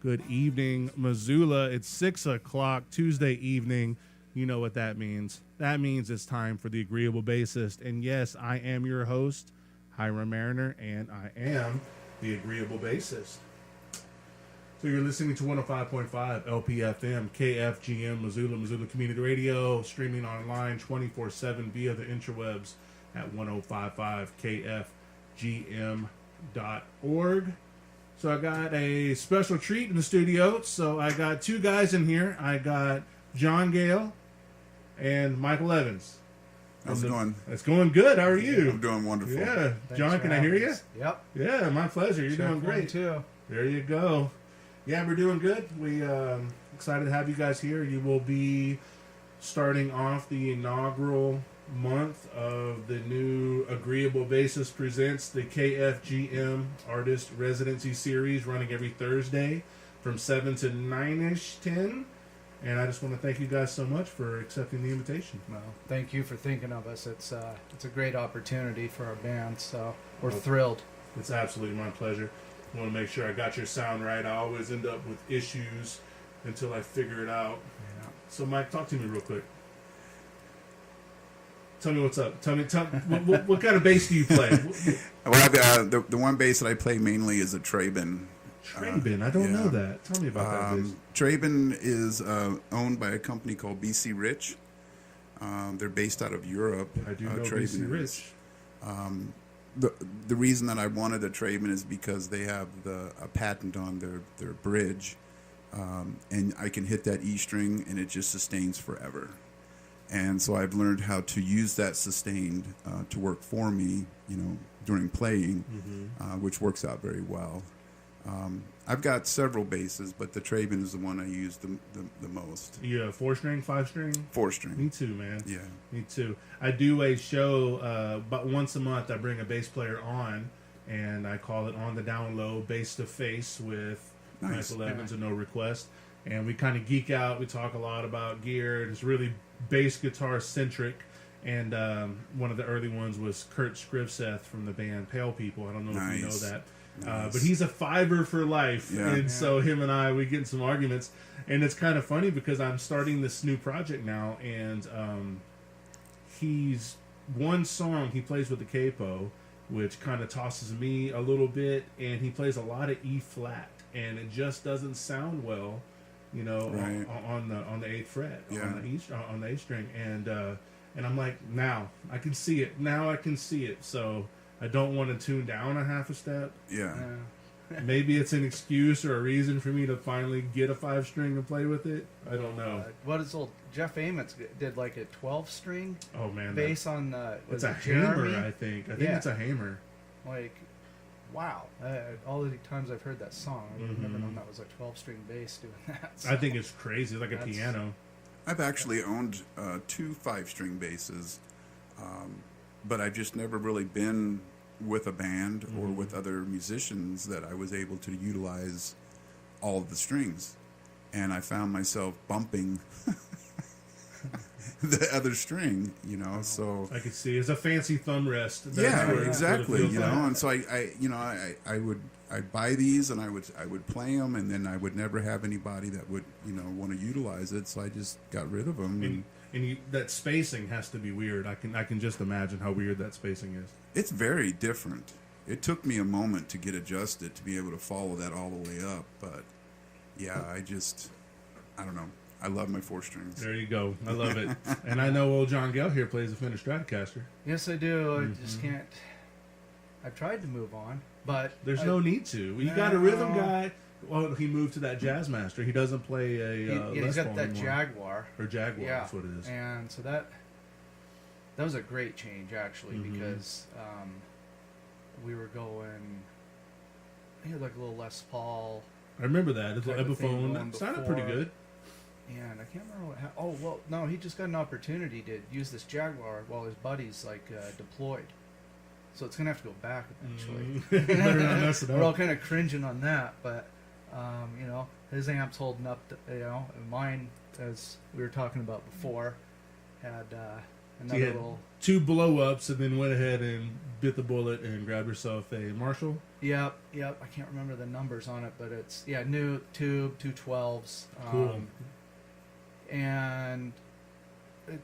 Good evening, Missoula. It's 6 o'clock Tuesday evening. You know what that means. That means it's time for the Agreeable Bassist. And yes, I am your host, Hiram Mariner, and I am the Agreeable Bassist. So you're listening to 105.5 LPFM, KFGM Missoula Community Radio, streaming online 24/7 via the interwebs at 1055kfgm.org. So I got a special treat in the studio. So I got two guys in here. I got John Gale and Michael Evans. How's it going? It's going good. How are you? I'm doing wonderful. Yeah. Thanks John, can I hear you? Yep. Yeah, my pleasure. You're doing great. Too. There you go. Yeah, we're doing good. We excited to have you guys here. You will be starting off the inaugural month of the new Agreeable Bassist presents the KFGM Artist Residency Series, running every Thursday from 7 to 9-ish, 10. And I just want to thank you guys so much for accepting the invitation. Well, thank you for thinking of us. It's a great opportunity for our band, so we're thrilled. It's absolutely my pleasure. I want to make sure I got your sound right. I always end up with issues until I figure it out. Yeah. So, Mike, talk to me real quick. Tell me what's up. Tell me what kind of bass do you play? Well, the one bass that I play mainly is a Traben. Traben, I don't know that. Tell me about that bass. Traben is owned by a company called BC Rich. They're based out of Europe. I do know Traben BC Rich. The reason that I wanted a Traben is because they have a patent on their bridge, and I can hit that E string and it just sustains forever. And so I've learned how to use that sustained to work for me, during playing, which works out very well. I've got several basses, but the Traben is the one I use the most. Yeah, 4-string, 5-string? 4-string. Me too, man. Yeah. Me too. I do a show about once a month. I bring a bass player on, and I call it On the Down Low, Bass to Face with Michael Evans and No Request. And we kind of geek out. We talk a lot about gear. It's really bass guitar centric. And one of the early ones was Kurt Scrivseth from the band Pale People. I don't know if you know that. But he's a fiver for life. Yeah. And so him and I, we get in some arguments. And it's kind of funny because I'm starting this new project now. And he's one song he plays with the capo, which kind of tosses me a little bit. And he plays a lot of E flat. And it just doesn't sound well, on the 8th fret, on the A string. And I'm like, now I can see it. So I don't want to tune down a half a step. Yeah. Maybe it's an excuse or a reason for me to finally get a 5-string and play with it. I don't know. What is old Jeff Amos did like a 12-string bass on it's a hammer, I think. It's a hammer. Like, wow. All the times I've heard that song, I've never known that was a 12-string bass doing that. So. I think it's crazy, like a piano. I've actually owned 2 5-string basses, but I've just never really been with a band or with other musicians that I was able to utilize all of the strings. And I found myself bumping the other string, so... I could see. It's a fancy thumb rest. Exactly, and so I'd buy these and I would play them, and then I would never have anybody that would, want to utilize it, so I just got rid of them. And that spacing has to be weird. I can just imagine how weird that spacing is. It's very different. It took me a moment to get adjusted to be able to follow that all the way up, but yeah, I don't know. I love my 4 strings. There you go. I love it. And I know old John Gale here plays a Fender Stratocaster. Yes, I do. I just can't. I've tried to move on, but there's no need to. You got a rhythm guy. Well, he moved to that Jazzmaster. He doesn't play a he's got that anymore. Jaguar. Or Jaguar, that's what it is. And so that was a great change, actually, because we were going... He had like a little Les Paul. I remember that. It's an Epiphone. That sounded pretty good. And I can't remember what happened. Oh, well, no, he just got an opportunity to use this Jaguar while his buddy's, deployed. So it's going to have to go back eventually. Better not mess it up. We're all kind of cringing on that, but, his amp's holding up, and mine, as we were talking about before, had So you had little. 2 blow-ups and then went ahead and bit the bullet and grabbed yourself a Marshall. Yep. I can't remember the numbers on it, but it's new tube, 212s. Cool. And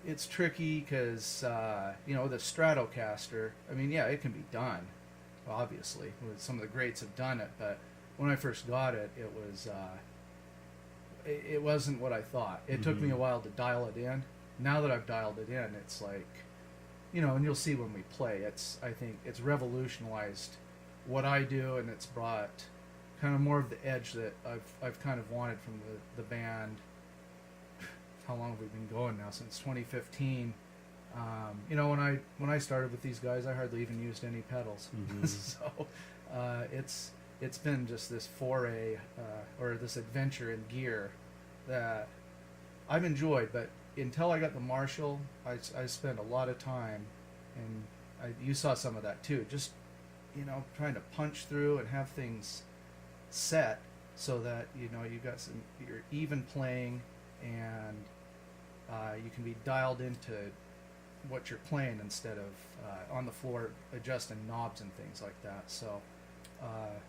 it's tricky because the Stratocaster. I mean, it can be done. Obviously, some of the greats have done it, but when I first got it, it was it wasn't what I thought. It took me a while to dial it in. Now that I've dialed it in, it's like, and you'll see when we play. I think it's revolutionized what I do, and it's brought kind of more of the edge that I've kind of wanted from the band. How long have we been going now? Since 2015. When I started with these guys, I hardly even used any pedals. So it's been just this foray or this adventure in gear that I've enjoyed. But until I got the Marshall, I spent a lot of time, and you saw some of that too. Just trying to punch through and have things set so that you're even playing, and you can be dialed into what you're playing instead of on the floor adjusting knobs and things like that. So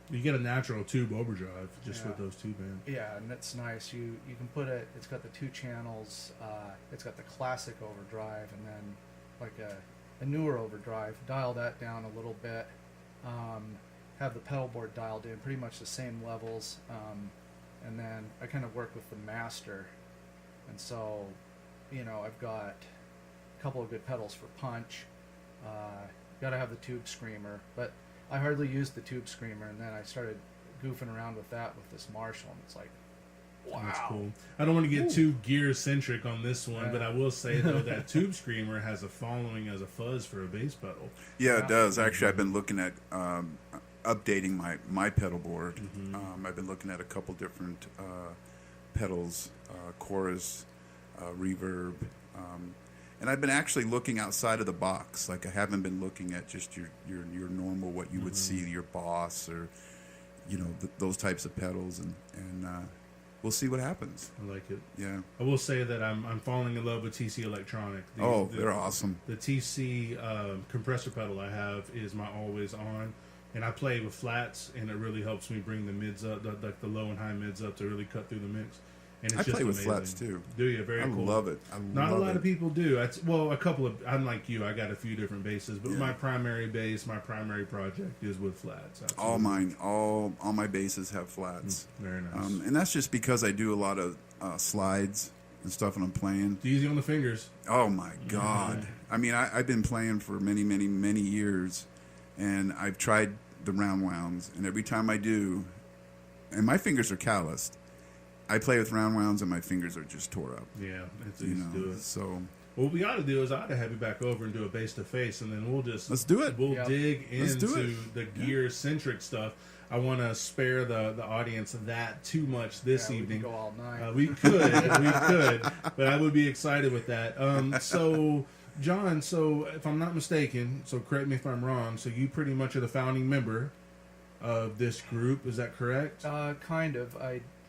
you get a natural tube overdrive just with those 2 bands. Yeah, and that's nice. You can put it. It's got the 2 channels. It's got the classic overdrive, and then like a newer overdrive. Dial that down a little bit. Have the pedal board dialed in, pretty much the same levels. And then I kind of work with the master, and so I've got a couple of good pedals for punch. Got to have the tube screamer, but I hardly used the tube screamer, and then I started goofing around with that with this Marshall, and it's like, wow. That's cool. I don't want to get too gear-centric on this one, but I will say, though, that tube screamer has a following as a fuzz for a bass pedal. Yeah, it does. Actually, I've been looking at updating my pedal board. I've been looking at a couple different pedals, chorus, reverb, and I've been actually looking outside of the box. Like, I haven't been looking at just your normal, what you would see, your Boss or those types of pedals, and we'll see what happens. I like it. Yeah. I will say that I'm falling in love with TC Electronic. They're awesome. The TC compressor pedal I have is my always on, and I play with flats, and it really helps me bring the mids up, like the low and high mids up, to really cut through the mix. And it's I just play with amazing. flats too. Do you? Very cool. I love it. Not a lot of people do. A couple of. I'm like you. I got a few different basses, but my primary bass, my primary project is with flats. Absolutely. All mine, all my basses have flats. Very nice. And that's just because I do a lot of slides and stuff when I'm playing. It's easy on the fingers. Oh my God! I mean, I've been playing for many years, and I've tried the round wounds, and every time I do, and my fingers are calloused. I play with round wounds, and my fingers are just tore up. Yeah, it's easy to do it. So what we got to do is I ought to have you back over and do a face to face, and then let's do it. We'll dig Let's do into it. the gear centric stuff. I want to spare the audience that too much this evening. We can go all night. We could, but I would be excited with that. So, John, if I'm not mistaken, so correct me if I'm wrong. So you pretty much are the founding member of this group. Is that correct? Kind of.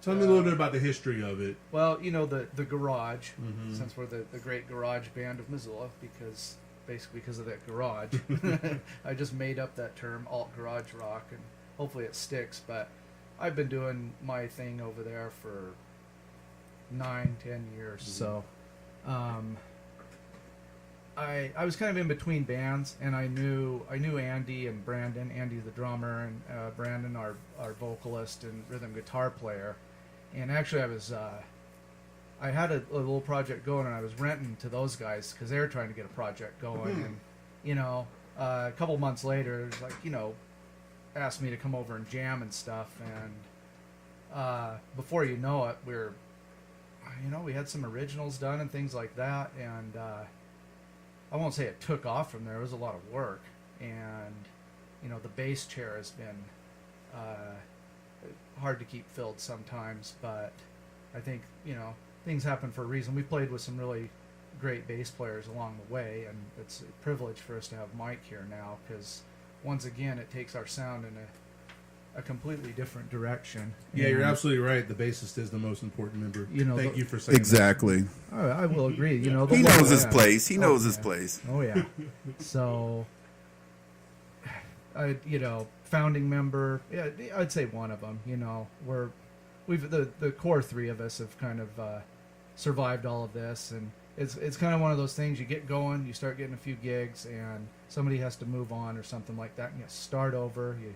Tell me a little bit about the history of it. Well, the garage, since we're the great garage band of Missoula, because of that garage. I just made up that term, alt garage rock, and hopefully it sticks. But I've been doing my thing over there for 9-10 years. So I was kind of in between bands, and I knew Andy and Brandon. Andy the drummer, and Brandon our vocalist and rhythm guitar player. And actually, I had a little project going, and I was renting to those guys because they were trying to get a project going. And a couple months later, it was like asked me to come over and jam and stuff. And before you know it, we had some originals done and things like that. And I won't say it took off from there. It was a lot of work, and the bass chair has been hard to keep filled sometimes, but I think things happen for a reason. We played with some really great bass players along the way, and it's a privilege for us to have Mike here now, because once again it takes our sound in a completely different direction. Yeah, you're And, absolutely right. The bassist is the most important member. You know, Thank you for saying Exactly. I will agree. You know, the He low knows his end- place. He knows his yeah. place. Oh yeah. So, founding member. Yeah, I'd say one of them. You know, we've the core three of us have kind of survived all of this, and it's kind of one of those things. You get going, you start getting a few gigs, and somebody has to move on or something like that, and you start over. You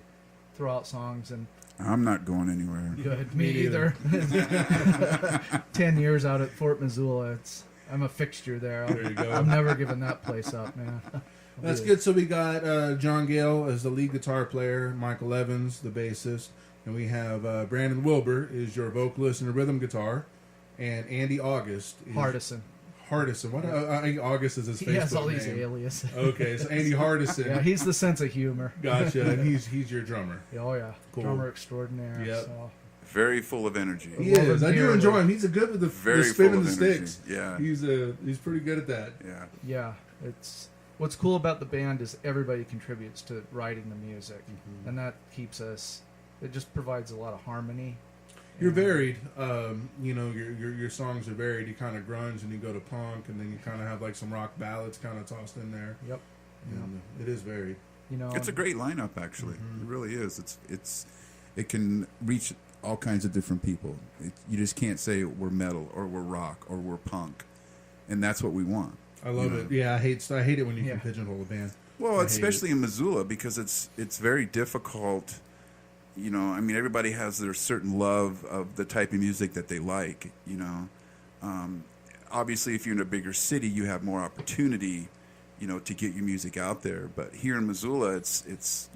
throw out songs, and I'm not going anywhere. good. Me either. 10 years out at Fort Missoula. I'm a fixture there. There you go. I'm never giving that place up, man. That's good. So we got John Gale as the lead guitar player, Michael Evans, the bassist, and we have Brandon Wilbur is your vocalist and the rhythm guitar, and Andy August is Hardison. Hardison. What? August is his Facebook He has all these name. aliases. Okay, so Andy Hardison. Yeah, he's the sense of humor. Gotcha, and he's your drummer. Oh yeah, Cool. drummer extraordinaire. Yep. So. Very full of energy. He is. I do dearly. enjoy him. He's a good with the Very spin full and the of energy. sticks. Yeah. He's pretty good at that. Yeah. Yeah, it's what's cool about the band is everybody contributes to writing the music, and that keeps us. It just provides a lot of harmony. You're And, varied. Your songs are varied. You kind of grunge and you go to punk, and then you kind of have like some rock ballads kind of tossed in there. Yep. And it is varied. You know, It's a great lineup, actually. It really is. It can reach all kinds of different people. You just can't say we're metal or we're rock or we're punk, and that's what we want. I love Yeah. it. Yeah, I hate it when you Yeah. can pigeonhole a band. Well, I hate especially in Missoula, because it's very difficult. You know, I mean, everybody has their certain love of the type of music that they like. You know, obviously, if you're in a bigger city, you have more opportunity, to get your music out there. But here in Missoula, it's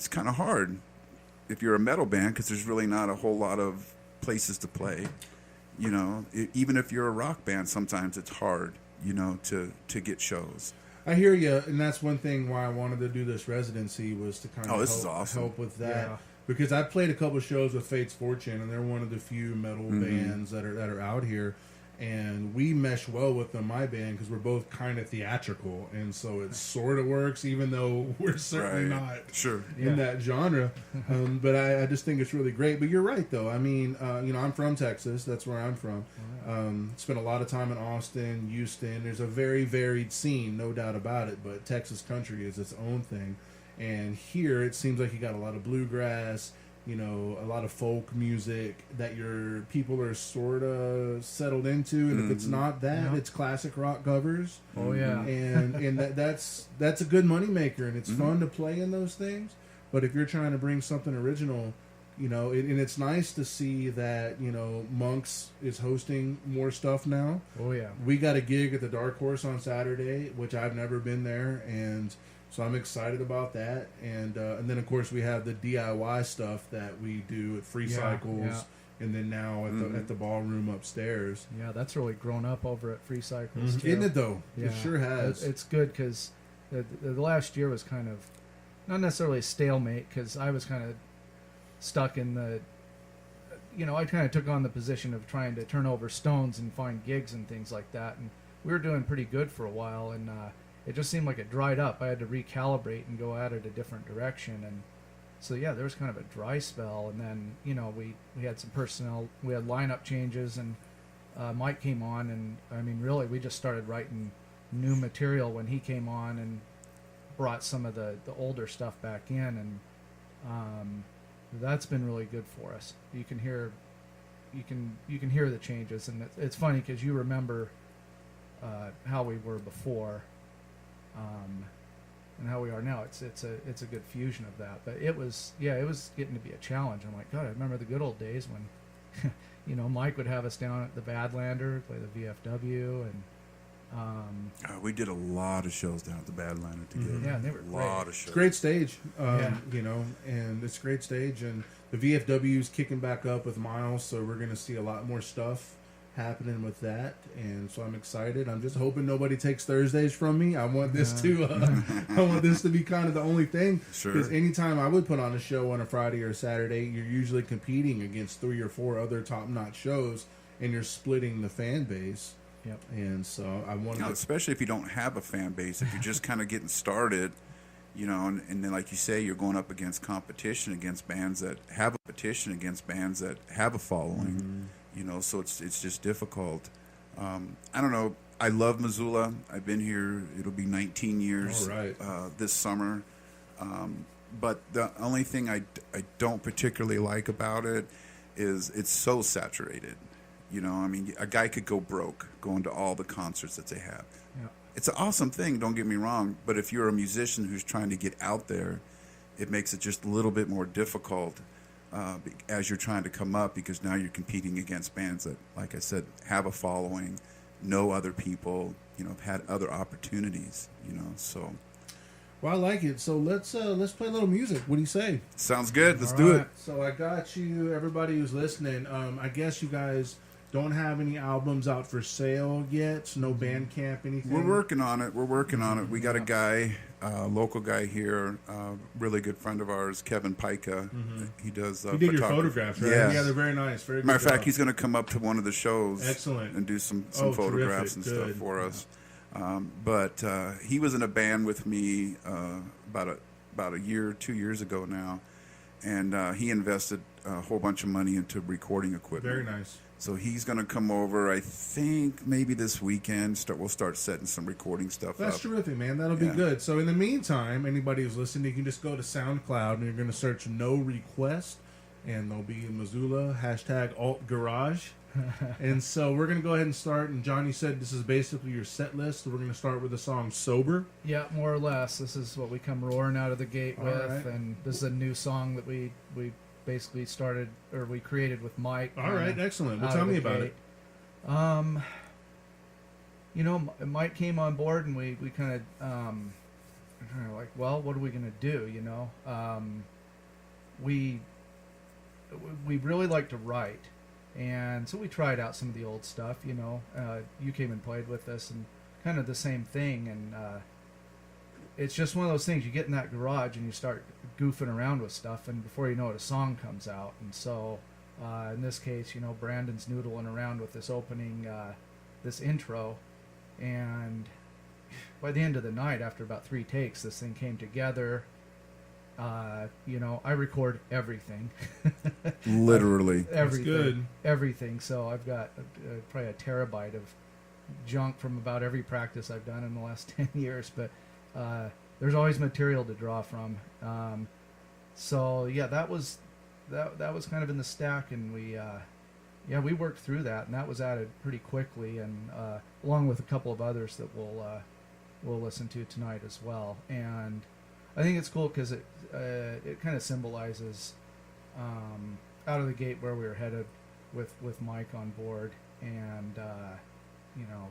kind of hard if you're a metal band, because there's really not a whole lot of places to play. Even if you're a rock band, sometimes it's hard, to get shows. I hear you, and that's one thing why I wanted to do this residency was to kind of this is awesome. help with that. Yeah. Because I played a couple of shows with Fate's Fortune, and they're one of the few metal Mm-hmm. bands that are out here, and we mesh well with them, my band, because we're both kind of theatrical, and so it sort of works, even though we're certainly not Sure. in that genre. But I just think it's really great. But you're right, though. I mean, I'm from Texas. That's where I'm from. Spent a lot of time in Austin, Houston. There's a very varied scene, no doubt about it. But Texas country is its own thing. And here, it seems like you got a lot of bluegrass, a lot of folk music that your people are sort of settled into. And if it's not that, Yeah. it's classic rock covers. Oh yeah. And that's a good moneymaker, and it's fun to play in those things. But if you're trying to bring something original, and it's nice to see that Monks is hosting more stuff now. Oh yeah. We got a gig at the Dark Horse on Saturday, which I've never been there, and so I'm excited about that. And then of course we have the DIY stuff that we do at Free Yeah, Cycles, yeah. and then now at the ballroom upstairs. Yeah, that's really grown up over at Free Cycles too. Isn't it though? Yeah, It sure has. It's good because the last year was kind of not necessarily a stalemate because I was kind of stuck in the. I kind of took on the position of trying to turn over stones and find gigs and things like that, and we were doing pretty good for a while, and it just seemed like it dried up. I had to recalibrate and go at it a different direction, and so yeah, there was kind of a dry spell, and then we had some personnel, we had lineup changes, and Mike came on, and I mean really we just started writing new material when he came on and brought some of the older stuff back in, and that's been really good for us. You can hear the changes, and it's funny because you remember how we were before and how we are now. It's a good fusion of that, but it was getting to be a challenge. I'm like, God, I remember the good old days when Mike would have us down at the Badlander, play the VFW, and We did a lot of shows down at the Badlander together. Yeah, they were a lot of shows. It's a great stage, Yeah. and it's a great stage. And the VFW's kicking back up with Miles, so we're going to see a lot more stuff happening with that. And so I'm excited. I'm just hoping nobody takes Thursdays from me. I want this I want this to be kind of the only thing. Sure. Because anytime I would put on a show on a Friday or a Saturday, you're usually competing against 3 or 4 other top-notch shows, and you're splitting the fan base. Yep. And so I wanted to Especially if you don't have a fan base, if you're just kind of getting started, you know, and then like you say, you're going up against competition against bands that have a following, you know, so it's just difficult. I don't know. I love Missoula. I've been here. It'll be 19 years this summer. But the only thing I don't particularly like about it is it's so saturated. You know, I mean, a guy could go broke going to all the concerts that they have. Yeah. It's an awesome thing, don't get me wrong. But if you're a musician who's trying to get out there, it makes it just a little bit more difficult as you're trying to come up, because now you're competing against bands that, like I said, have a following, know other people, you know, have had other opportunities, you know, so. Well, I like it. So let's play a little music. What do you say? Sounds good. Let's do it. So I got you, everybody who's listening. I guess you guys don't have any albums out for sale yet. So no Bandcamp, anything. We're working on it. We got a guy, local guy here, really good friend of ours, Kevin Pica. He does. He did your photographs, right? Yeah, they're very nice. Very good. Matter of fact, he's going to come up to one of the shows. Excellent. And do some photographs and stuff for us. But he was in a band with me about a year, 2 years ago now, and he invested a whole bunch of money into recording equipment. Very nice. So he's going to come over, I think, maybe this weekend. We'll start setting some recording stuff up. That's terrific, man. That'll be good. So in the meantime, anybody who's listening, you can just go to SoundCloud and you're going to search No Request, and there'll be Missoula, #AltGarage. And so we're going to go ahead and start. And Johnny said this is basically your set list. So we're going to start with the song Sober. Yeah, more or less. This is what we come roaring out of the gate with. Right. And this is a new song that we basically started, or we created with Mike. All right, excellent. Well, tell me about it. You know, Mike came on board, and we kind of like, well, what are we going to do? You know, we really like to write. And so we tried out some of the old stuff, you know. You came and played with us, and kind of the same thing. And it's just one of those things. You get in that garage and you start goofing around with stuff, and before you know it, a song comes out. And so in this case, you know, Brandon's noodling around with this opening, this intro. And by the end of the night, after about 3 takes, this thing came together. You know, I record everything. Literally. Everything. That's good. Everything. So I've got probably a terabyte of junk from about every practice I've done in the last 10 years. But there's always material to draw from. So yeah, that was kind of in the stack, and we worked through that, and that was added pretty quickly, and along with a couple of others that we'll listen to tonight as well. And I think it's cool because it kind of symbolizes out of the gate where we were headed with Mike on board, and you know,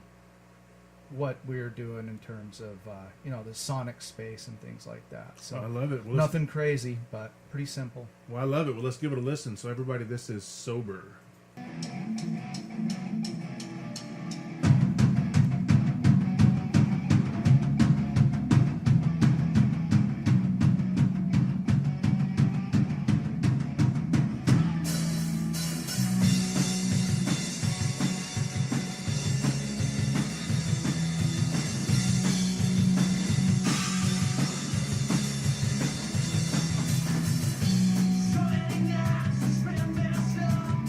what we're doing in terms of you know, the sonic space and things like that. So I love it. Well, nothing crazy, but pretty simple. Well, I love it. Well, let's give it a listen. So everybody, this is Sober. So many nights to spend this love.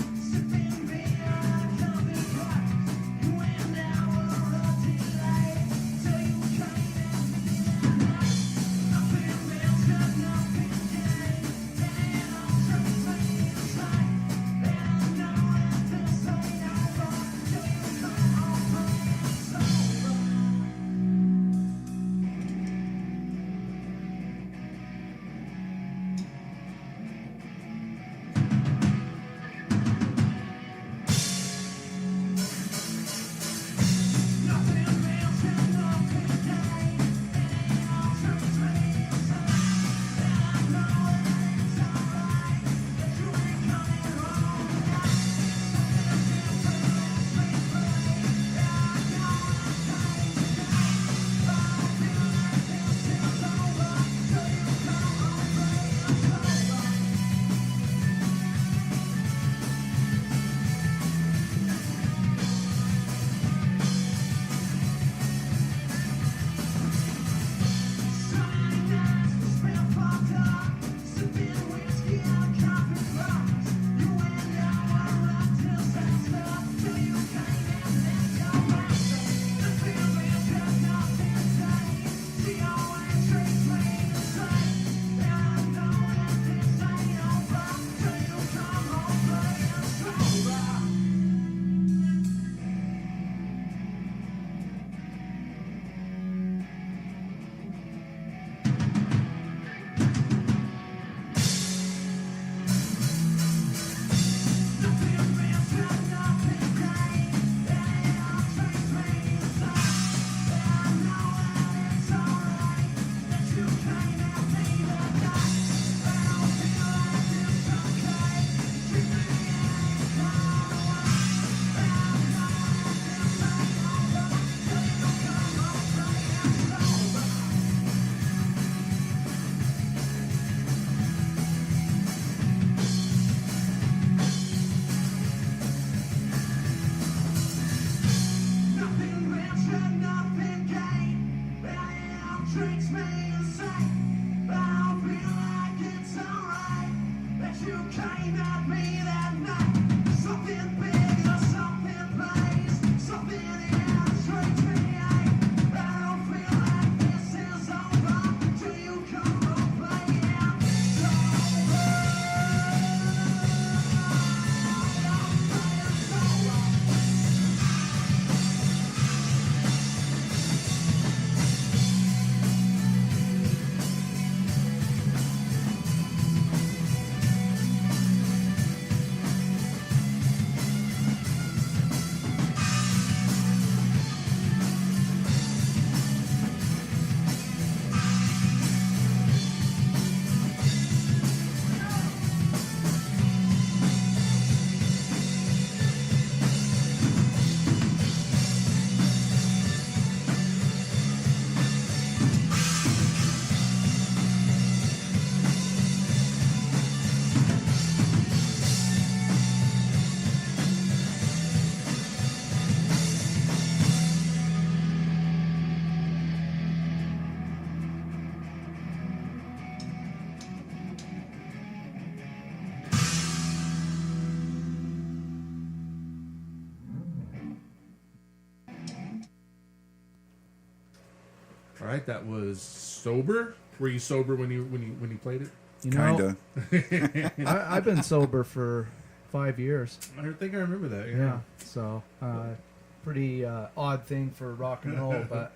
right? That was sober. Were you sober when you played it? You know, Kinda. I've been sober for 5 years. I think I remember that. Yeah. Yeah. So, pretty odd thing for rock and roll, but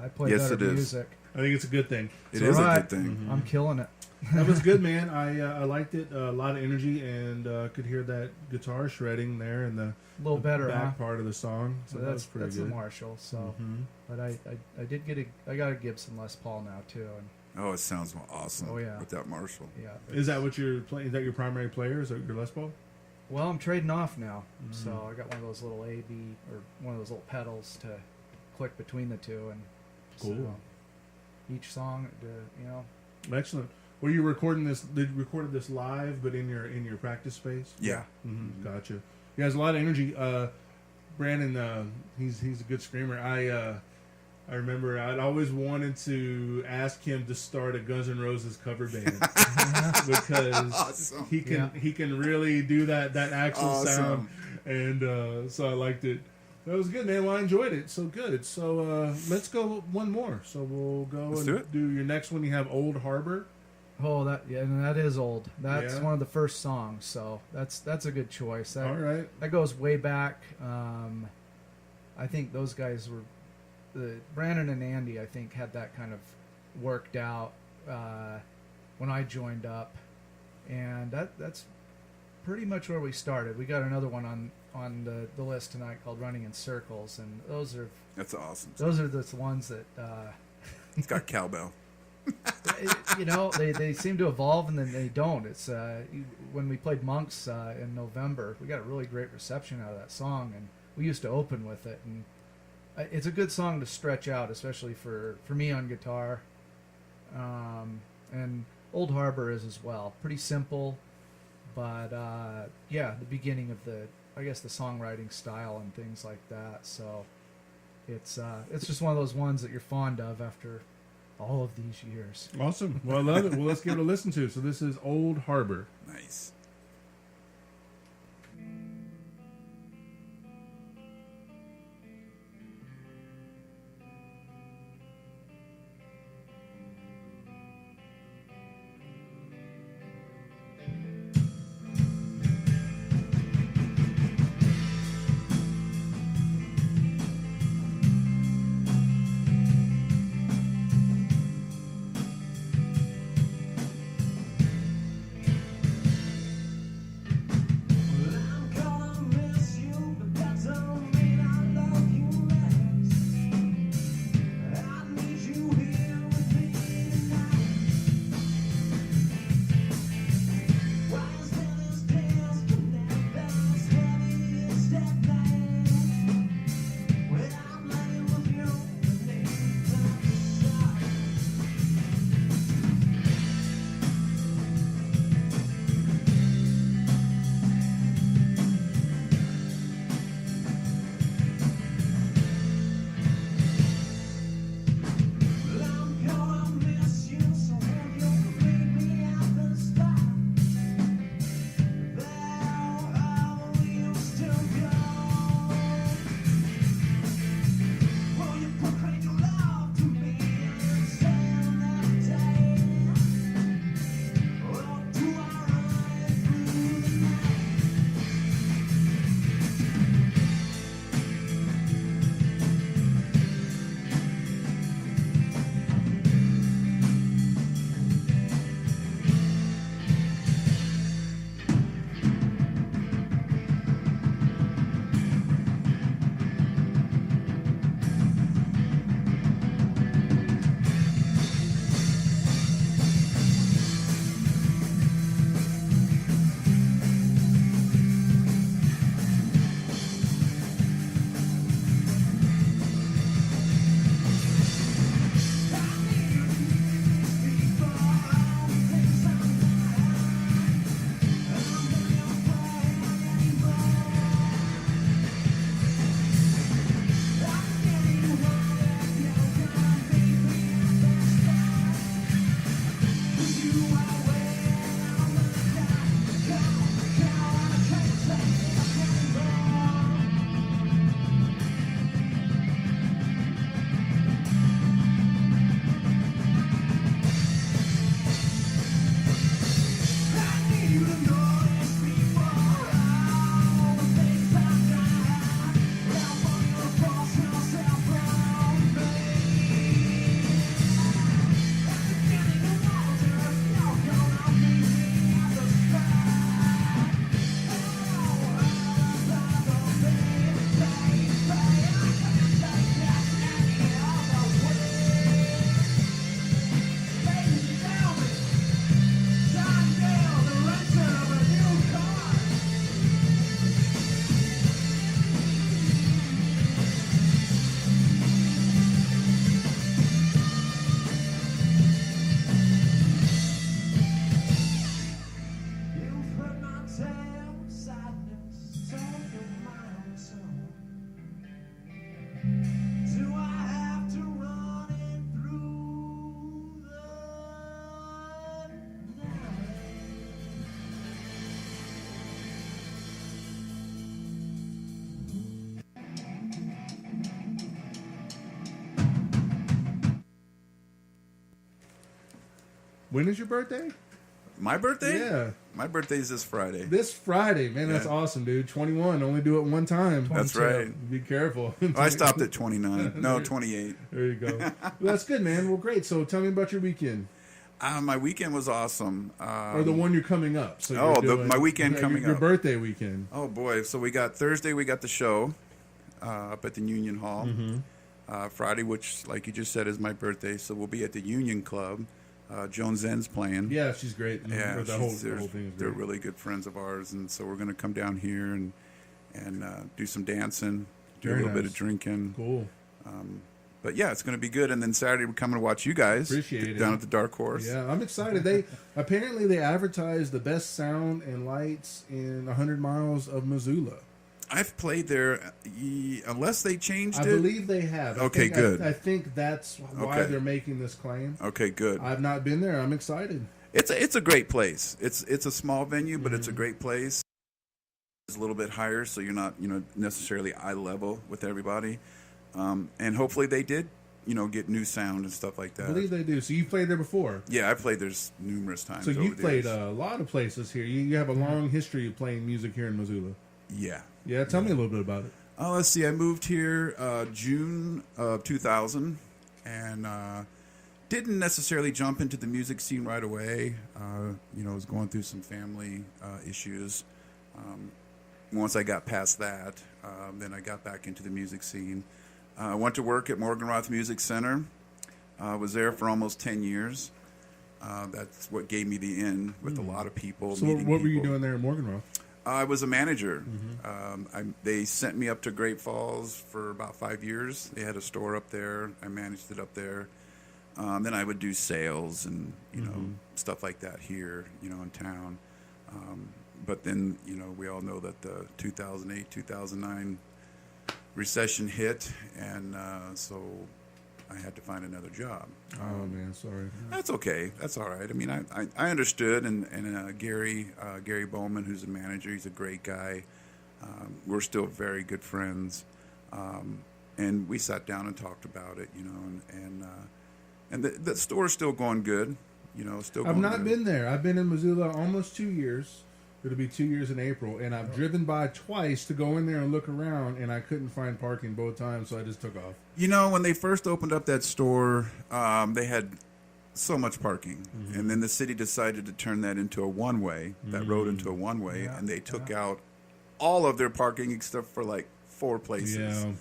I play Yes, better it is. music. I think it's a good thing. It It's is alright. a good thing. I'm killing it. That was good, man. I liked it. A lot of energy, and could hear that guitar shredding there in the A little better, huh? back part of the song. So that was pretty that's good. the Marshall. So, Mhm. but I did get I got a Gibson Les Paul now too, and Oh, it sounds awesome. Oh, yeah. With that Marshall. yeah. Is that what you're playing? Is that your primary player? Is that your Les Paul? Well, I'm trading off now, so I got one of those little A B or one of those little pedals to click between the two, and Cool. so each song, Excellent. Were you recording this? Did you recorded this live, but in your practice space? Yeah. Mm-hmm. Gotcha. He has a lot of energy. Brandon, he's a good screamer. I remember I'd always wanted to ask him to start a Guns N' Roses cover band because Awesome. he can really do that actual sound, and so I liked it. That was good, man. Well, I enjoyed it. So good. So let's go one more. So we'll go Let's and do it. your next one. You have Old Harbor. Oh, and that is old. That's Yeah. one of the first songs, so that's a good choice. That, All right. that goes way back. I think those guys were Brandon and Andy. I think had that kind of worked out when I joined up, and that's pretty much where we started. We got another one on the list tonight called "Running in Circles," and That's awesome. those are the ones that. It's got cowbell. They seem to evolve and then they don't. It's when we played Monks in November, we got a really great reception out of that song, and we used to open with it, and it's a good song to stretch out, especially for me on guitar. And Old Harbor is as well. Pretty simple, but the beginning of the songwriting style and things like that. So it's just one of those ones that you're fond of after all of these years. Awesome. Well, I love it. Well, let's give it a listen to. So this is Old Harbor. Nice. When is your birthday? My birthday? Yeah. My birthday is this Friday. This Friday. Man, that's awesome, dude. 21. Only do it one time. That's 22. right. Be careful. Oh, I stopped at 29. No, 28. There you go. Well, that's good, man. Well, great. So tell me about your weekend. My weekend was awesome. Or the one you're coming up. So my weekend coming your up. birthday weekend. Oh, boy. So we got Thursday, we got the show up at the Union Hall. Mm-hmm. Friday, which, like you just said, is my birthday. So we'll be at the Union Club. Joan Zen's playing. Yeah, she's great. Yeah, the whole thing is they're great. really good friends of ours. And so we're going to come down here and do some dancing, do Very a little bit nice. of drinking. Cool. But yeah, it's going to be good. And then Saturday we're coming to watch you guys. Appreciate it. Down at the Dark Horse. Yeah, I'm excited. They advertise the best sound and lights in 100 miles of Missoula. I've played there, unless they changed it. I believe they have. Okay, good. I think that's why Okay. they're making this claim. Okay, good. I've not been there. I'm excited. It's a great place. It's a small venue, but Mm-hmm. it's a great place. It's a little bit higher, so you're not necessarily eye level with everybody. And hopefully they did get new sound and stuff like I that. believe they do. So you played there before. Yeah, I've played there numerous times. So you over the played years. a lot of places here. You have a long history of playing music here in Missoula. Yeah. Yeah, tell me a little bit about it. Let's see. I moved here June of 2000, and didn't necessarily jump into the music scene right away. I was going through some family issues. Once I got past that, then I got back into the music scene. I went to work at Morganroth Music Center. Was there for almost 10 years. That's what gave me the in with a lot of people. So meeting what were you people. doing there in Morganroth? I was a manager. They sent me up to Great Falls for about 5 years. They had a store up there. I managed it up there. Then I would do sales and stuff like that here, in town. But then we all know that the 2008, 2009 recession hit, and so I had to find another job. Oh man, sorry. That's okay. That's all right. I mean, I understood, and Gary Bowman, who's a manager, he's a great guy. We're still very good friends, and we sat down and talked about it, and the store's still going good, still going I've not good. been there. I've been in Missoula almost 2 years. It'll be 2 years in April, and I've driven by twice to go in there and look around, and I couldn't find parking both times, so I just took off. When they first opened up that store, they had so much parking, and then the city decided to turn that into a one-way, that road into a one-way, and they took out all of their parking except for like 4 places. Yeah.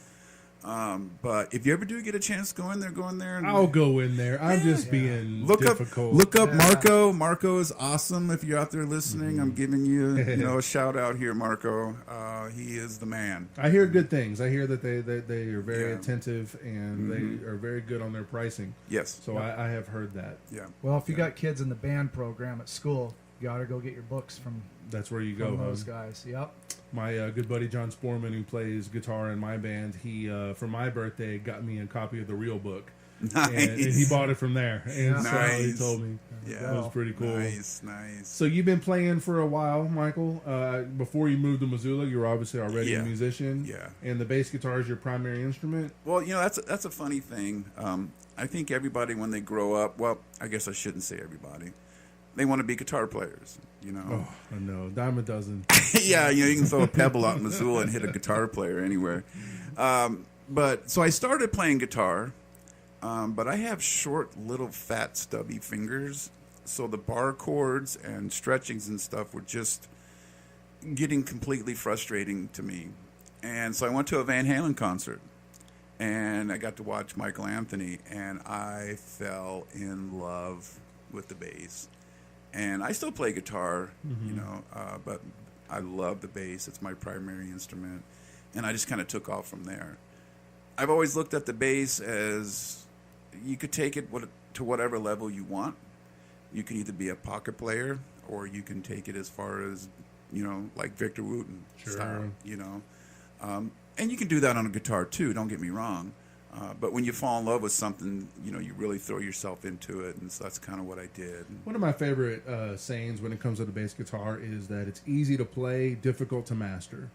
But if you ever do get a chance to go in there. And I'll go in there. I'm just being difficult. Look up Marco. Marco is awesome. If you're out there listening, I'm giving you, a shout out here, Marco. He is the man. I hear good things. I hear that they are very Yeah. attentive and they are very good on their pricing. Yes. So I have heard that. Yeah. Well, if you got kids in the band program at school, you got to go get your books from That's where you go. those guys. Yep. My good buddy John Sporman, who plays guitar in my band, he for my birthday got me a copy of the real book, Nice. and he bought it from there. And so he Nice. told me Yeah. it was pretty cool. Nice. So you've been playing for a while, Michael. Before you moved to Missoula, you were obviously already a musician. Yeah. And the bass guitar is your primary instrument. Well, that's a funny thing. I think everybody, when they grow up, well, I guess I shouldn't say everybody, they want to be guitar players. Oh, I know, dime a dozen. Yeah, you can throw a pebble out in Missoula and hit a guitar player anywhere. But so I started playing guitar, but I have short, little, fat, stubby fingers, so the bar chords and stretchings and stuff were just getting completely frustrating to me. And so I went to a Van Halen concert, and I got to watch Michael Anthony, and I fell in love with the bass. And I still play guitar, but I love the bass. It's my primary instrument. And I just kind of took off from there. I've always looked at the bass as you could take it to whatever level you want. You can either be a pocket player, or you can take it as far as, like Victor Wooten style, and you can do that on a guitar too, don't get me wrong. But when you fall in love with something, you really throw yourself into it, and so that's kind of what I did. One of my favorite sayings when it comes to the bass guitar is that it's easy to play, difficult to master.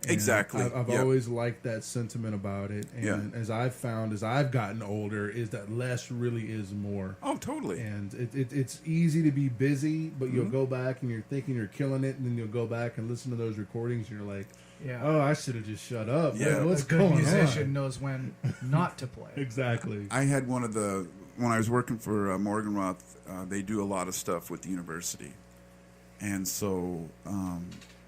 And Exactly. I've Yep. always liked that sentiment about it. And Yeah. as I've found, as I've gotten older, is that less really is more. Oh, totally. And it's easy to be busy, but you'll Mhm. go back and you're thinking you're killing it, and then you'll go back and listen to those recordings, and you're like, Yeah. oh, I should have just shut up. Yeah. Like, what's a good going musician on? knows when not to play. Exactly. I had one of the when I was working for Morganroth, they do a lot of stuff with the university, and so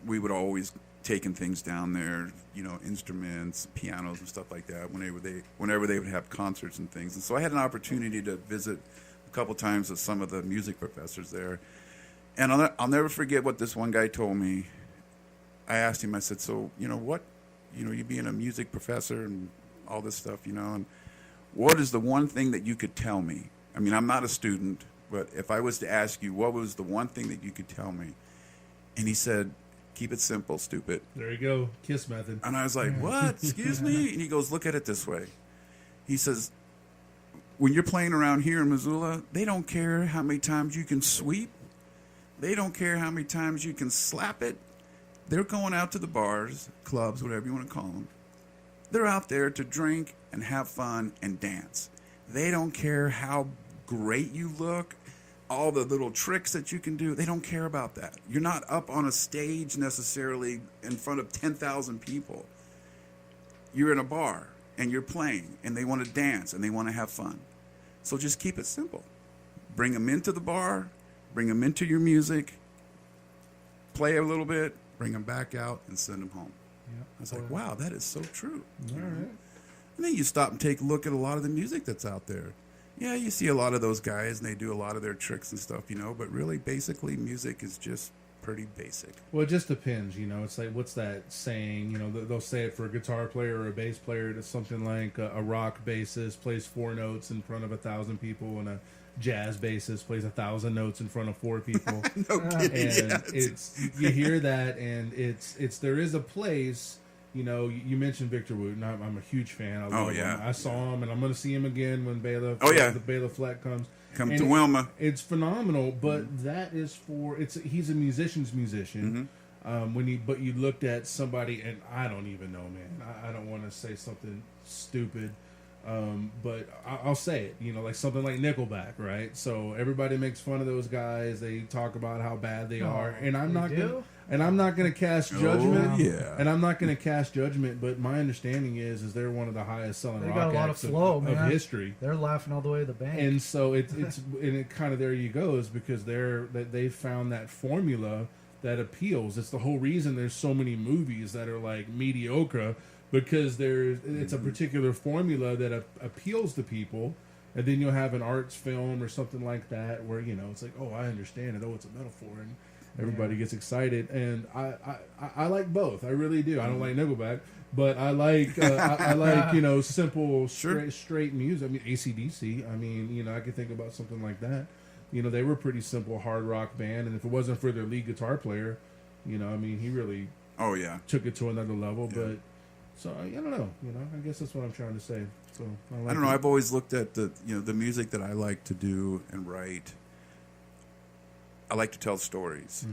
we would always taking things down there, you know, instruments, pianos, and stuff like that. Whenever they would have concerts and things, and so I had an opportunity to visit a couple times with some of the music professors there, and I'll never forget what this one guy told me. I asked him, I said, so you know what, you know, you being a music professor and all this stuff, you know, and what is the one thing that you could tell me? I mean, I'm not a student, but if I was to ask you, what was the one thing that you could tell me? And he said, keep it simple, stupid. There you go. KISS method. And I was like, what? Excuse me? And he goes, look at it this way. He says, when you're playing around here in Missoula, they don't care how many times you can sweep. They don't care how many times you can slap it. They're going out to the bars, clubs, whatever you want to call them. They're out there to drink and have fun and dance. They don't care how great you look, all the little tricks that you can do. They don't care about that. You're not up on a stage necessarily in front of 10,000 people. You're in a bar and you're playing and they want to dance and they want to have fun. So just keep it simple. Bring them into the bar, bring them into your music, play a little bit, bring them back out and send them home. Yep. I was like, wow, that is so true. All right. And then you stop and take a look at a lot of the music that's out there. Yeah, you see a lot of those guys and they do a lot of their tricks and stuff, you know, but really basically music is just pretty basic. Well, it just depends, you know. It's like, what's that saying? You know, they'll say it for a guitar player or a bass player. It's something like a rock bassist plays 4 notes in front of 1,000 people, and a jazz bassist plays 1,000 notes in front of 4 people. No kidding. And Yeah, it's you hear that, and it's there is a place. You know, you mentioned Victor Wooten. I'm a huge fan. I love yeah. him. I saw him, and I'm going to see him again when Bailiff. Oh, yeah. The Bailiff Flat comes. Come And to Wilma. It's phenomenal, but that is for he's a musician's musician. But you looked at somebody, and I don't even know, man. I don't want to say something stupid, but I'll say it. You know, like something like Nickelback, right? So everybody makes fun of those guys. They talk about how bad they are, and I'm not gonna cast judgment. Oh, yeah. And I'm not gonna cast judgment. But my understanding is they're one of the highest selling They rock got a lot of acts flow, of man. history. They're laughing all the way to the bank. And so it's and it kind of there you go is because they found that formula that appeals. It's the whole reason there's so many movies that are like mediocre because it's a particular formula that appeals to people, and then you'll have an arts film or something like that where you know it's like, oh, I understand it, oh, it's a metaphor, and everybody gets excited. And I like both. I really do. I don't like Nickelback, but I like I like, you know, simple straight music. I mean, AC/DC. I mean, you know, I could think about something like that. You know, they were a pretty simple hard rock band, and if it wasn't for their lead guitar player, you know, I mean, he really took it to another level. Yeah. But so I don't know. You know, I guess that's what I'm trying to say. So I don't know. I've always looked at the music that I like to do and write. I like to tell stories.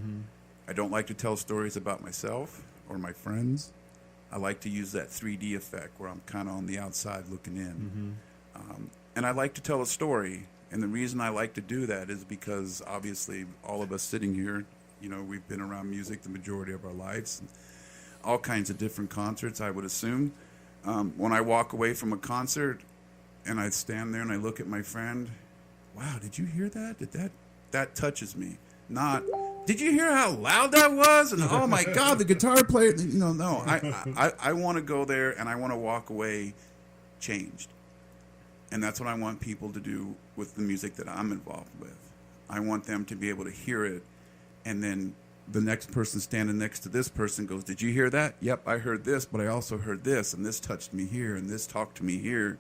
I don't like to tell stories about myself or my friends. I like to use that 3D effect where I'm kind of on the outside looking in. And I like to tell a story. And the reason I like to do that is because obviously all of us sitting here, you know, we've been around music the majority of our lives. All kinds of different concerts, I would assume. When I walk away from a concert and I stand there and I look at my friend, wow, did you hear that? That touches me. Not, did you hear how loud that was? And oh my God, the guitar player. No. I want to go there and I want to walk away changed. And that's what I want people to do with the music that I'm involved with. I want them to be able to hear it, and then the next person standing next to this person goes, did you hear that? Yep, I heard this, but I also heard this, and this touched me here, and this talked to me here.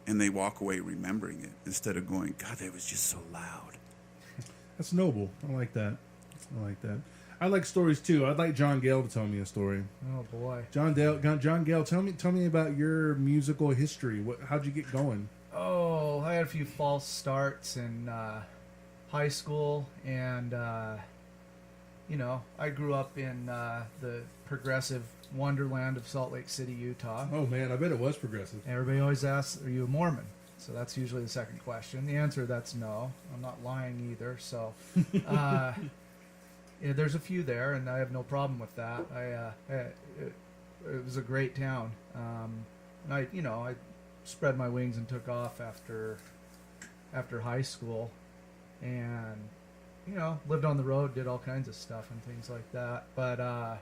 And they walk away remembering it instead of going, God, that was just so loud. That's noble. I like that. I like stories too. I'd like John Gale to tell me a story. Oh boy. John Gale, tell me about your musical history. How'd you get going? Oh, I had a few false starts in high school, and I grew up in the progressive wonderland of Salt Lake City, Utah. Oh man, I bet it was progressive. Everybody always asks, "Are you a Mormon?" So that's usually the second question. The answer that's no. I'm not lying either. So there's a few there, and I have no problem with that. It was a great town. And I spread my wings and took off after high school, and lived on the road, did all kinds of stuff and things like that. But I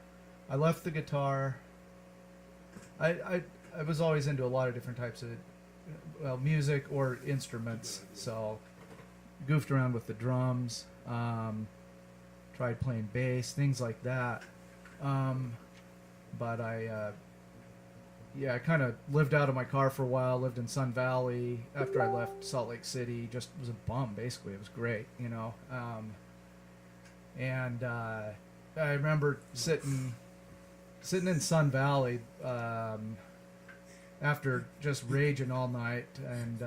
left the guitar. I was always into a lot of different types of music or instruments. So goofed around with the drums, tried playing bass, things like that. But I kind of lived out of my car for a while, lived in Sun Valley after I left Salt Lake City. Just was a bum, basically. It was great, And I remember sitting in Sun Valley after just raging all night and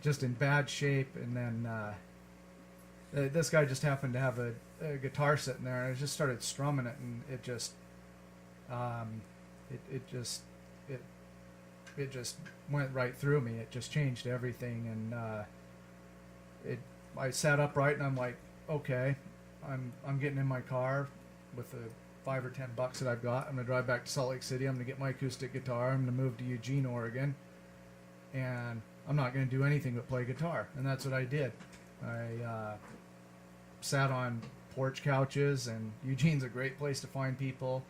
just in bad shape. And then this guy just happened to have a guitar sitting there, and I just started strumming it, and it just it just went right through me. It just changed everything, and I sat upright, and I'm like, okay, I'm getting in my car with the $5 or $10 that I've got. I'm gonna drive back to Salt Lake City. I'm gonna get my acoustic guitar. I'm gonna move to Eugene, Oregon, and I'm not gonna do anything but play guitar. And that's what I did. I sat on porch couches, and Eugene's a great place to find people.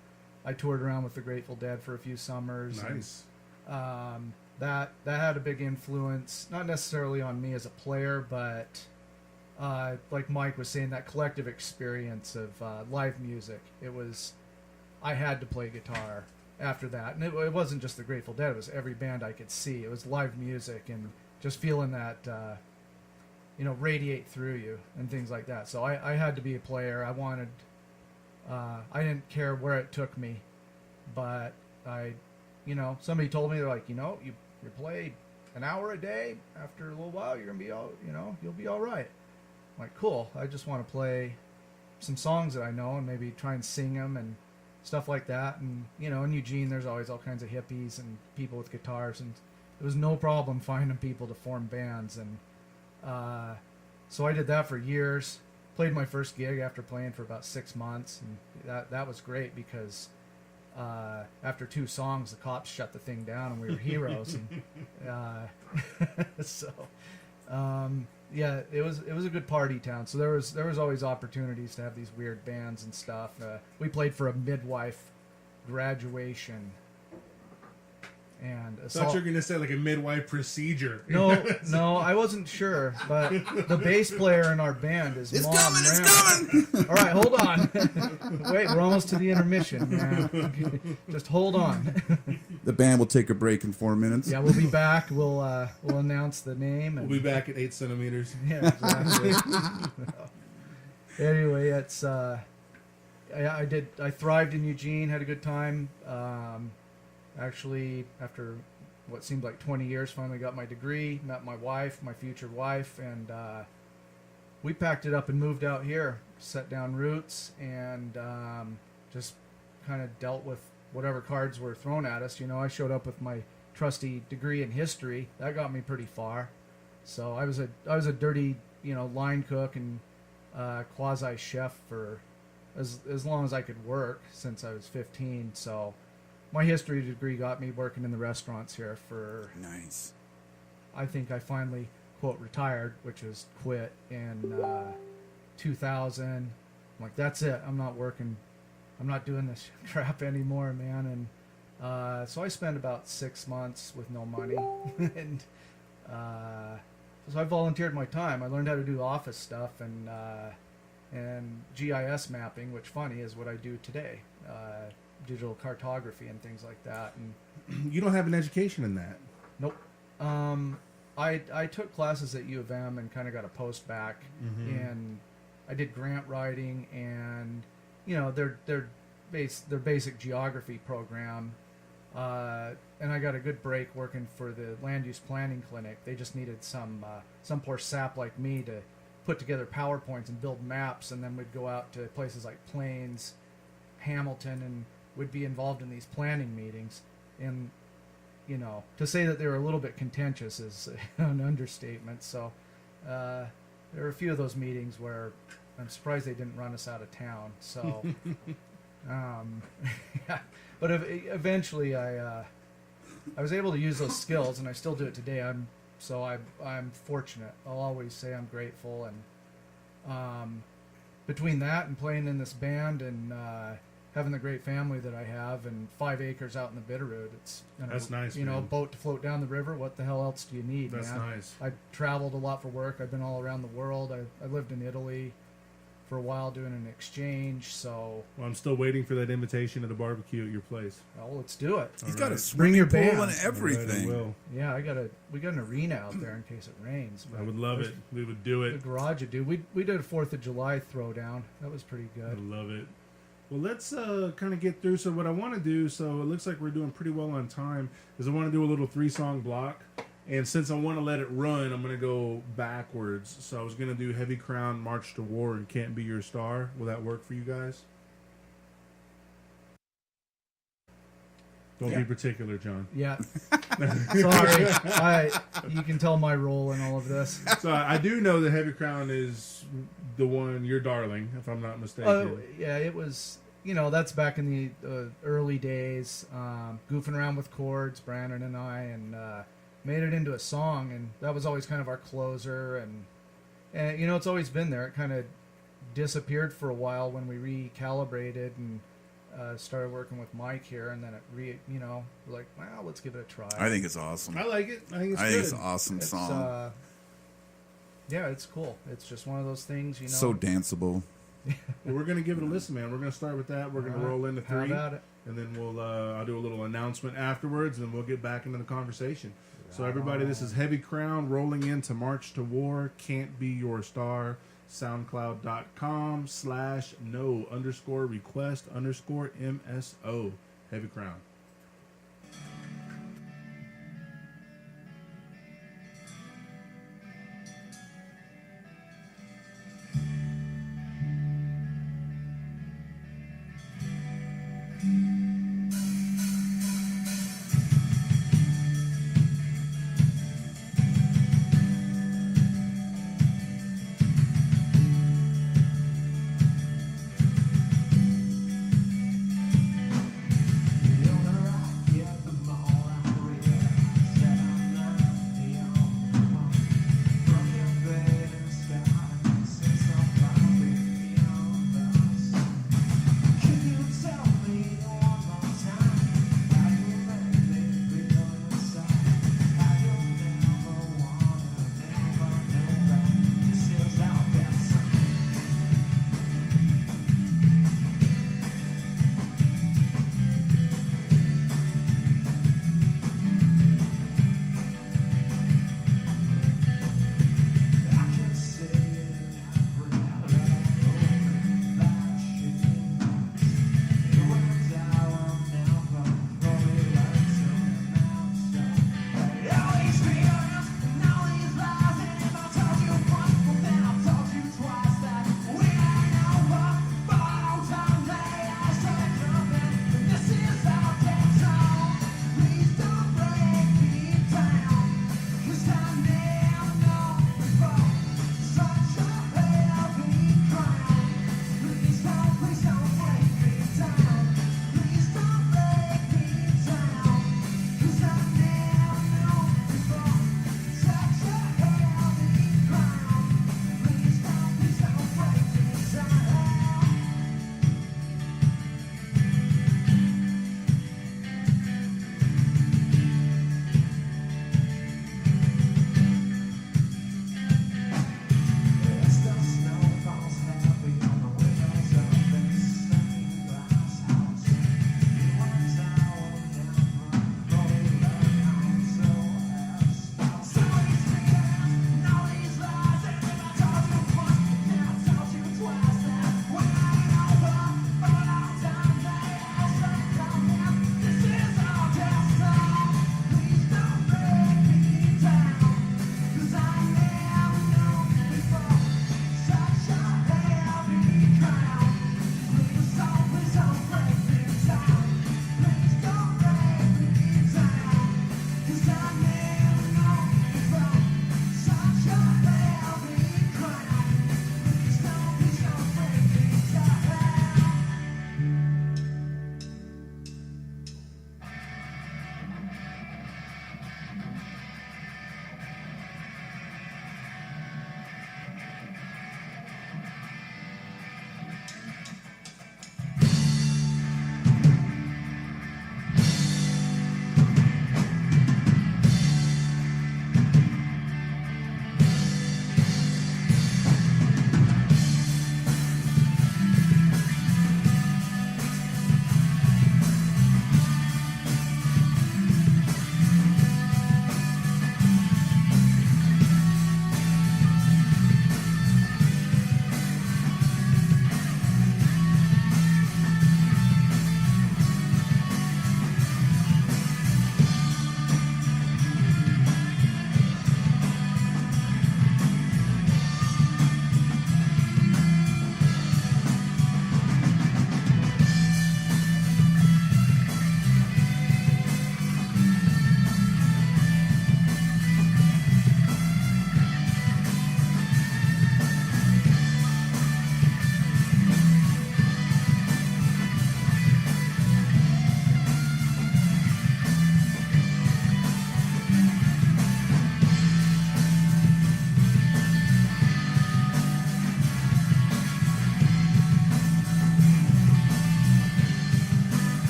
I toured around with the Grateful Dead for a few summers. Nice. And, that had a big influence, not necessarily on me as a player, but like Mike was saying, that collective experience of live music. I had to play guitar after that, and it wasn't just the Grateful Dead. It was every band I could see. It was live music, and just feeling that radiate through you and things like that. So I had to be a player. I didn't care where it took me, but somebody told me, they're like, you play an hour a day, after a little while you're gonna be you'll be all right. I'm like, cool. I just want to play some songs that I know and maybe try and sing them and stuff like that. And in Eugene there's always all kinds of hippies and people with guitars, and it was no problem finding people to form bands. And so I did that for years. Played my first gig after playing for about 6 months, and that was great because after 2 songs the cops shut the thing down and we were heroes. And it was a good party town. So there was always opportunities to have these weird bands and stuff. We played for a midwife graduation. And I thought you were going to say like a midwife procedure. No, I wasn't sure, but the bass player in our band is It's Mom coming! Ram. All right, hold on. Wait, we're almost to the intermission. Yeah. Just hold on. The band will take a break in 4 minutes. Yeah, we'll be back. We'll announce the name. And, We'll be back at 8 centimeters. yeah, exactly. Anyway, it's I thrived in Eugene, had a good time. Actually, after what seemed like 20 years, finally got my degree, met my wife, my future wife, and we packed it up and moved out here, set down roots, and just kind of dealt with whatever cards were thrown at us. I showed up with my trusty degree in history. That got me pretty far. So I was a dirty, line cook and quasi chef for as long as I could work since I was 15. So my history degree got me working in the restaurants here for... Nice. I think I finally, quote, retired, which is quit in 2000. I'm like, that's it. I'm not working. I'm not doing this crap anymore, man. And so I spent about 6 months with no money. And so I volunteered my time. I learned how to do office stuff and GIS mapping, which, funny, is what I do today. Digital cartography and things like that. And You don't have an education in that. nope. I took classes at U of M and kind of got a post back, and I did grant writing and their basic geography program, and I got a good break working for the land use planning clinic. They just needed some poor sap like me to put together PowerPoints and build maps, and then we'd go out to places like Plains, Hamilton, and would be involved in these planning meetings. And to say that they were a little bit contentious is an understatement. So there were a few of those meetings where I'm surprised they didn't run us out of town. So, yeah. But eventually I was able to use those skills, and I still do it today. I'm fortunate. I'll always say I'm grateful. And between that and playing in this band and having the great family that I have and 5 acres out in the Bitterroot, That's nice, You know, man. boat to float down the river. What the hell else do you need, That's man? nice. I've traveled a lot for work. I've been all around the world. I lived in Italy for a while doing an exchange. So, Well, I'm still waiting for that invitation to the barbecue at your place. well, let's do it. He's All got a right. swimming your pool band. and All right, I everything. will. Yeah, we got an arena out there in case it rains. I would love it. We would do The it. garage would do. We did a 4th of July throwdown. That was pretty I good. love it. Well, let's kind of get through. So what I want to do, so it looks like we're doing pretty well on time, is I want to do a little 3-song block. And since I want to let it run, I'm going to go backwards. So I was going to do Heavy Crown, March to War, and Can't Be Your Star. Will that work for you guys? Don't be particular, John. Yeah. Sorry. You can tell my role in all of this. So I do know that Heavy Crown is the one, your darling, if I'm not mistaken. Oh, yeah, it was, that's back in the early days, goofing around with chords, Brandon and I, and made it into a song, and that was always kind of our closer, and it's always been there. It kind of disappeared for a while when we recalibrated and started working with Mike here, and then it we're like, well, let's give it a try. I think it's awesome. I like it. I think it's I good. think it's an awesome It's, song. yeah, it's cool. It's just one of those things, So danceable. Well, we're going to give it a listen, man. We're going to start with that. We're going to All right. roll into How 3. about it? And then I'll do a little announcement afterwards, and then we'll get back into the conversation. So everybody, this is Heavy Crown rolling into March to War, Can't Be Your Star, soundcloud.com/no_request_MSO. Heavy Crown. You don't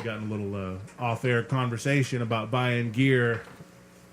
got in a little off-air conversation about buying gear,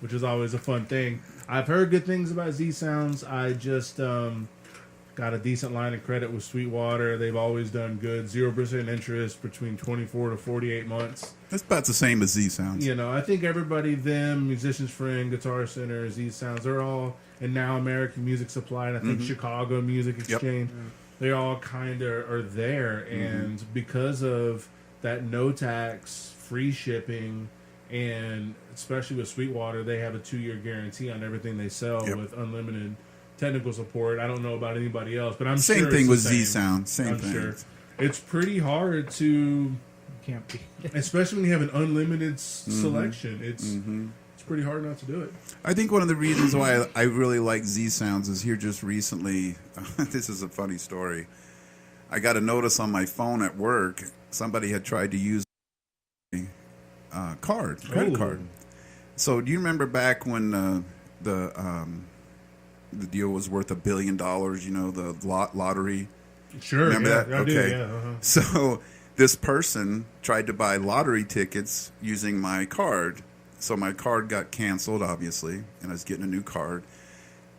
which is always a fun thing. I've heard good things about Z Sounds. I just got a decent line of credit with Sweetwater. They've always done good. 0% interest between 24 to 48 months. That's about the same as Z Sounds. You know, I think everybody, them, Musician's Friend, Guitar Center, Z Sounds, they're all, and now American Music Supply, and I think Chicago Music Exchange, they all kind of are there. And because of that no tax, free shipping, and especially with Sweetwater, they have a 2-year guarantee on everything they sell with unlimited technical support. I don't know about anybody else, but I'm same sure thing it's with the Z same. Sound. Same I'm thing. sure. It's pretty hard to, Can't be. especially when you have an unlimited selection. It's pretty hard not to do it. I think one of the reasons why I really like Z Sounds is here just recently. This is a funny story. I got a notice on my phone at work. Somebody had tried to use a credit card. So do you remember back when the deal was worth $1 billion? You know, the lottery. Sure, Remember yeah, that? I do, Okay. yeah. So this person tried to buy lottery tickets using my card. So my card got canceled, obviously, and I was getting a new card.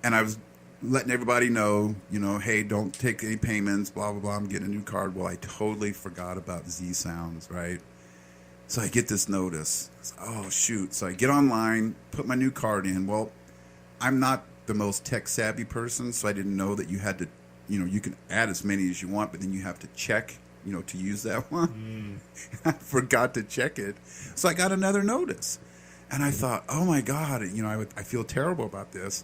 And I was letting everybody know, you know, hey, don't take any payments, blah, blah, blah. I'm getting a new card. Well, I totally forgot about Z Sounds, right? So I get this notice. Oh, shoot. So I get online, put my new card in. Well, I'm not the most tech-savvy person, so I didn't know that you had to, you know, you can add as many as you want, but then you have to check, you know, to use that one. I forgot to check it. So I got another notice. And I thought, oh, my God, you know, I feel terrible about this.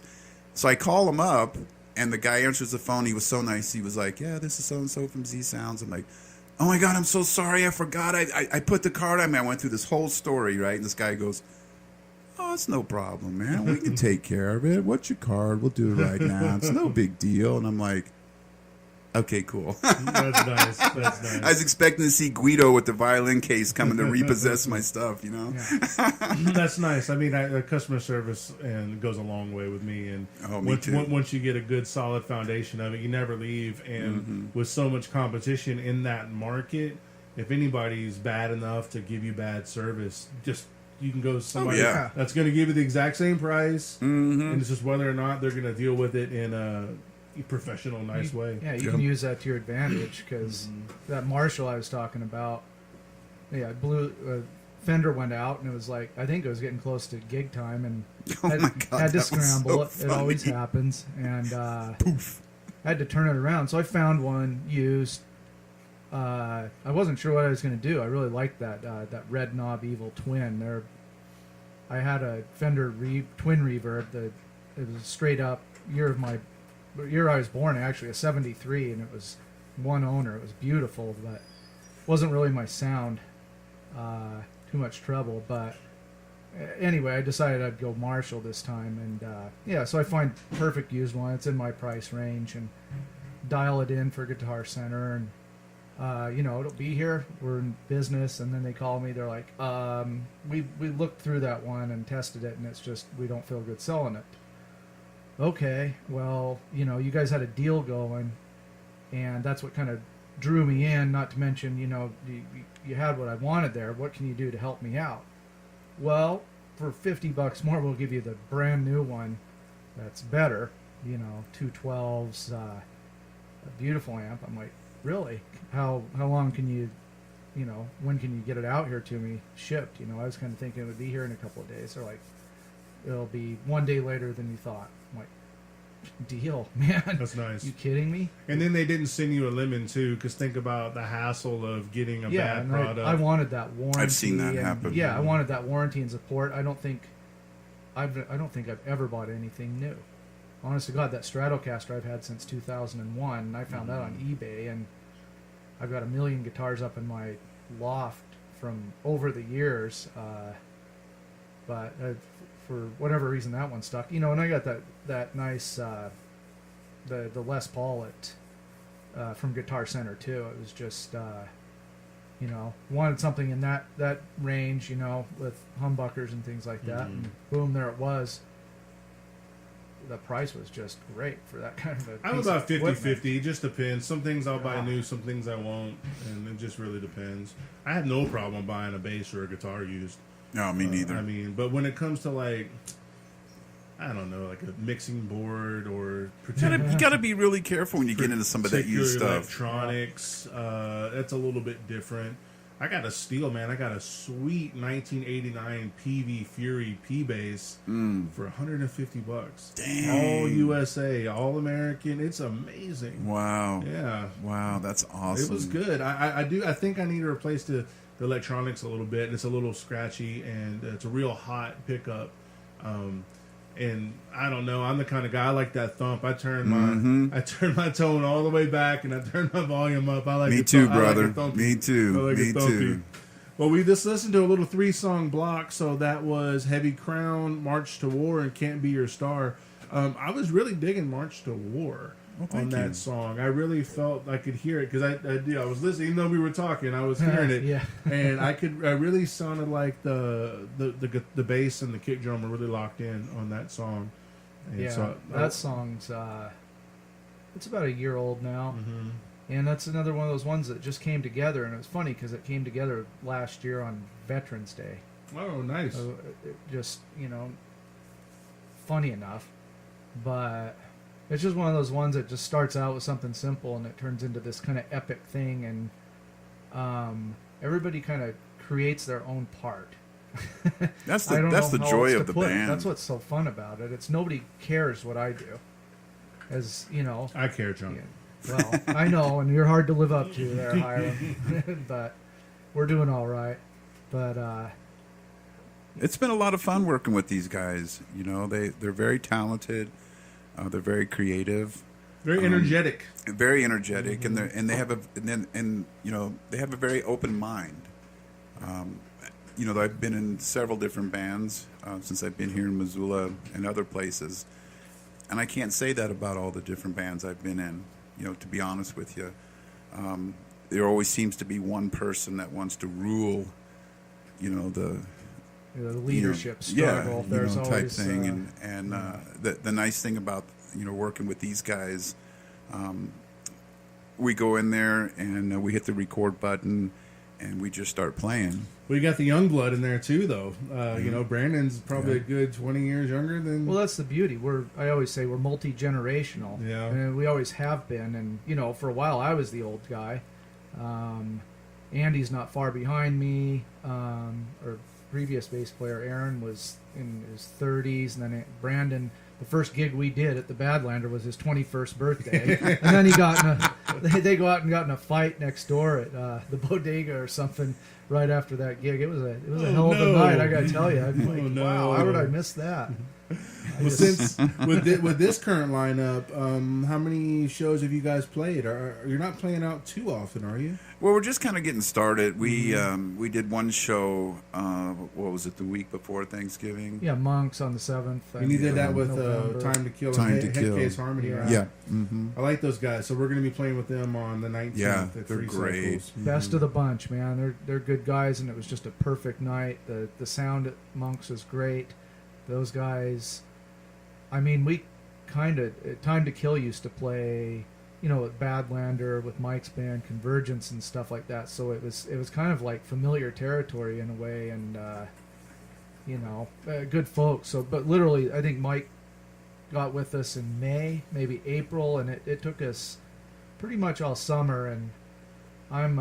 So I call him up, and the guy answers the phone. He was so nice. He was like, yeah, this is so-and-so from Z Sounds. I'm like, oh, my God, I'm so sorry. I forgot. I put the card on. I went through this whole story, right? And this guy goes, oh, it's no problem, man. We can take care of it. What's your card? We'll do it right now. It's no big deal. And I'm like, okay, cool. That's nice. That's nice. I was expecting to see Guido with the violin case coming to repossess my stuff, you know? That's nice. I mean, customer service and goes a long way with me. And Me too. once you get a good, solid foundation of it, you never leave. And with so much competition in that market, if anybody's bad enough to give you bad service, just you can go to somebody that's going to give you the exact same price, and it's just whether or not they're going to deal with it in a professional, nice way. Yeah, you can use that to your advantage because that Marshall I was talking about, fender went out and it was like, I think it was getting close to gig time and had to scramble. It always happens. And Poof. I had to turn it around. So I found one used. I wasn't sure what I was going to do. I really liked that Red Knob Evil Twin. I had a Fender Twin Reverb. It was straight up year I was born, actually, a 73, and it was one owner. It was beautiful, but wasn't really my sound. Too much trouble. But anyway, I decided I'd go Marshall this time, and so I find perfect used one. It's in my price range, and dial it in for Guitar Center, and it'll be here. We're in business, and then they call me. They're like, we looked through that one and tested it, and it's just we don't feel good selling it. Okay, well, you guys had a deal going, and that's what kind of drew me in. Not to mention, you had what I wanted there. What can you do to help me out? Well, for $50 more, we'll give you the brand new one. That's better. 212s, a beautiful amp. I'm like, really? How long can you, when can you get it out here to me shipped? I was kind of thinking it would be here in a couple of days. They're like, it'll be one day later than you thought. I'm like, deal, man. That's nice. You kidding me? And then they didn't send you a lemon too, because think about the hassle of getting a bad and product. I wanted that warranty. I've seen that happen. Yeah, I wanted that warranty and support. I don't think I've ever bought anything new. Honest to God, that Stratocaster I've had since 2001, and I found that on eBay, and I've got 1 million guitars up in my loft from over the years. But for whatever reason, that one stuck. And I got that nice the Les Paul from Guitar Center too. It was just wanted something in that range, with humbuckers and things like that. And boom, there it was. the price was just great for that kind of a I'm piece about of 50-50. equipment. It just depends. Some things I'll buy Yeah. new, some things I won't, and it just really depends. I have no problem buying a bass or a guitar used. No, me neither. I mean, but when it comes to like, I don't know, like a mixing board or you gotta be really careful when you get into some of that used particular stuff. electronics, that's a little bit different. I got a steal, man. I got a sweet 1989 PV Fury P bass for $150. Dang. All USA, all American. It's amazing. Wow. Yeah. Wow, that's awesome. It was good. I think I need to replace the electronics a little bit. It's a little scratchy, and it's a real hot pickup. And I don't know. I'm the kind of guy, I like that thump. I turn my tone all the way back, and I turn my volume up. I like Me it too, I like brother. it thumpy. Me too. I like Me it thumpy. too. Well, we just listened to a little 3-song block. So that was Heavy Crown, March to War, and Can't Be Your Star. I was really digging March to War on thank that you. song. I really felt I could hear it because I was listening. Even though we were talking, I was hearing it. Yeah. And I really sounded like the bass and the kick drum were really locked in on that song. And Yeah, so that song's it's about a year old now, and that's another one of those ones that just came together. And it was funny because it came together last year on Veterans Day. Oh, nice. So it just funny enough, but it's just one of those ones that just starts out with something simple and it turns into this kind of epic thing, and everybody kind of creates their own part. That's I the don't that's know the how joy else of to the put it. band. That's what's so fun about it. It's nobody cares what I do, as you know. I care, John. Yeah. Well, I know, and you're hard to live up to there, Hiram. But we're doing all right. But It's been a lot of fun working with these guys. You know, they're very talented. They're very creative, Very energetic. very energetic, and they have they have a very open mind. I've been in several different bands since I've been here in Missoula and other places, and I can't say that about all the different bands I've been in. To be honest with you, there always seems to be one person that wants to rule. The leadership struggle. There's type always thing, and the nice thing about working with these guys, we go in there and we hit the record button, and we just start playing. We got the young blood in there too, though. Brandon's probably a good 20 years younger than. Well, that's the beauty. I always say we're multi-generational. Yeah. And we always have been. And, for a while I was the old guy. Andy's not far behind me. Our previous bass player, Aaron, was in his 30s. And then Brandon, the first gig we did at the Badlander was his 21st birthday. And then they go out and got in a fight next door at the Bodega or something right after that gig. It was a hell of a night, I gotta tell you. I'm like, no. wow, how did I miss that? Since with this current lineup, how many shows have you guys played? You're not playing out too often, are you? Well, we're just kind of getting started. We did one show. What was it? The week before Thanksgiving. Yeah, Monks on the 7th. And you did that with November. Time to Kill Time and to Kill. Headcase Harmony. Yeah. Right? Yeah. Mm-hmm. I like those guys, so we're going to be playing with them on the 19th. Yeah, at they're Three great. Cycles. Best of the bunch, man. They're good guys, and it was just a perfect night. The sound at Monks was great. Those guys, I mean, we kind of Time to Kill used to play, at Badlander with Mike's band, Convergence and stuff like that. So it was kind of like familiar territory in a way, and good folks. So, but literally, I think Mike got with us in May, maybe April, and it took us pretty much all summer. And I'm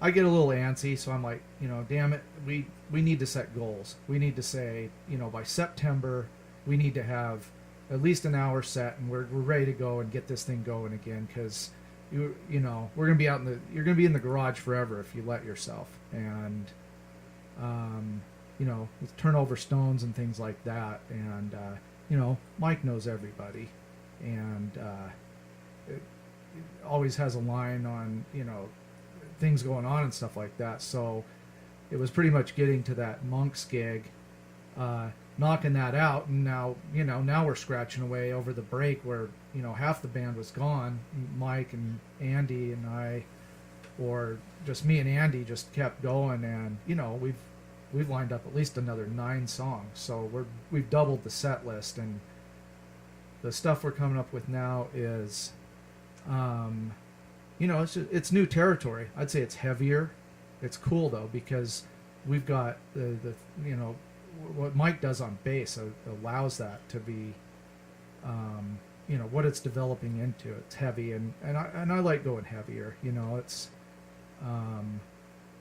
I get a little antsy, so I'm like, damn it, we need to set goals. We need to say, by September, we need to have at least an hour set, and we're ready to go and get this thing going again, because we're gonna be you're gonna be in the garage forever if you let yourself, and with turnover stones and things like that, and Mike knows everybody, and it always has a line on things going on and stuff like that. So it was pretty much getting to that Monks gig, knocking that out, and now we're scratching away over the break where half the band was gone. Mike and Andy and I, or just me and Andy, just kept going, and we've lined up at least another 9 songs. So we've doubled the set list, and the stuff we're coming up with now is, it's new territory. I'd say it's heavier. It's cool though, because we've got the what Mike does on bass allows that to be, what it's developing into. It's heavy, and I like going heavier. It's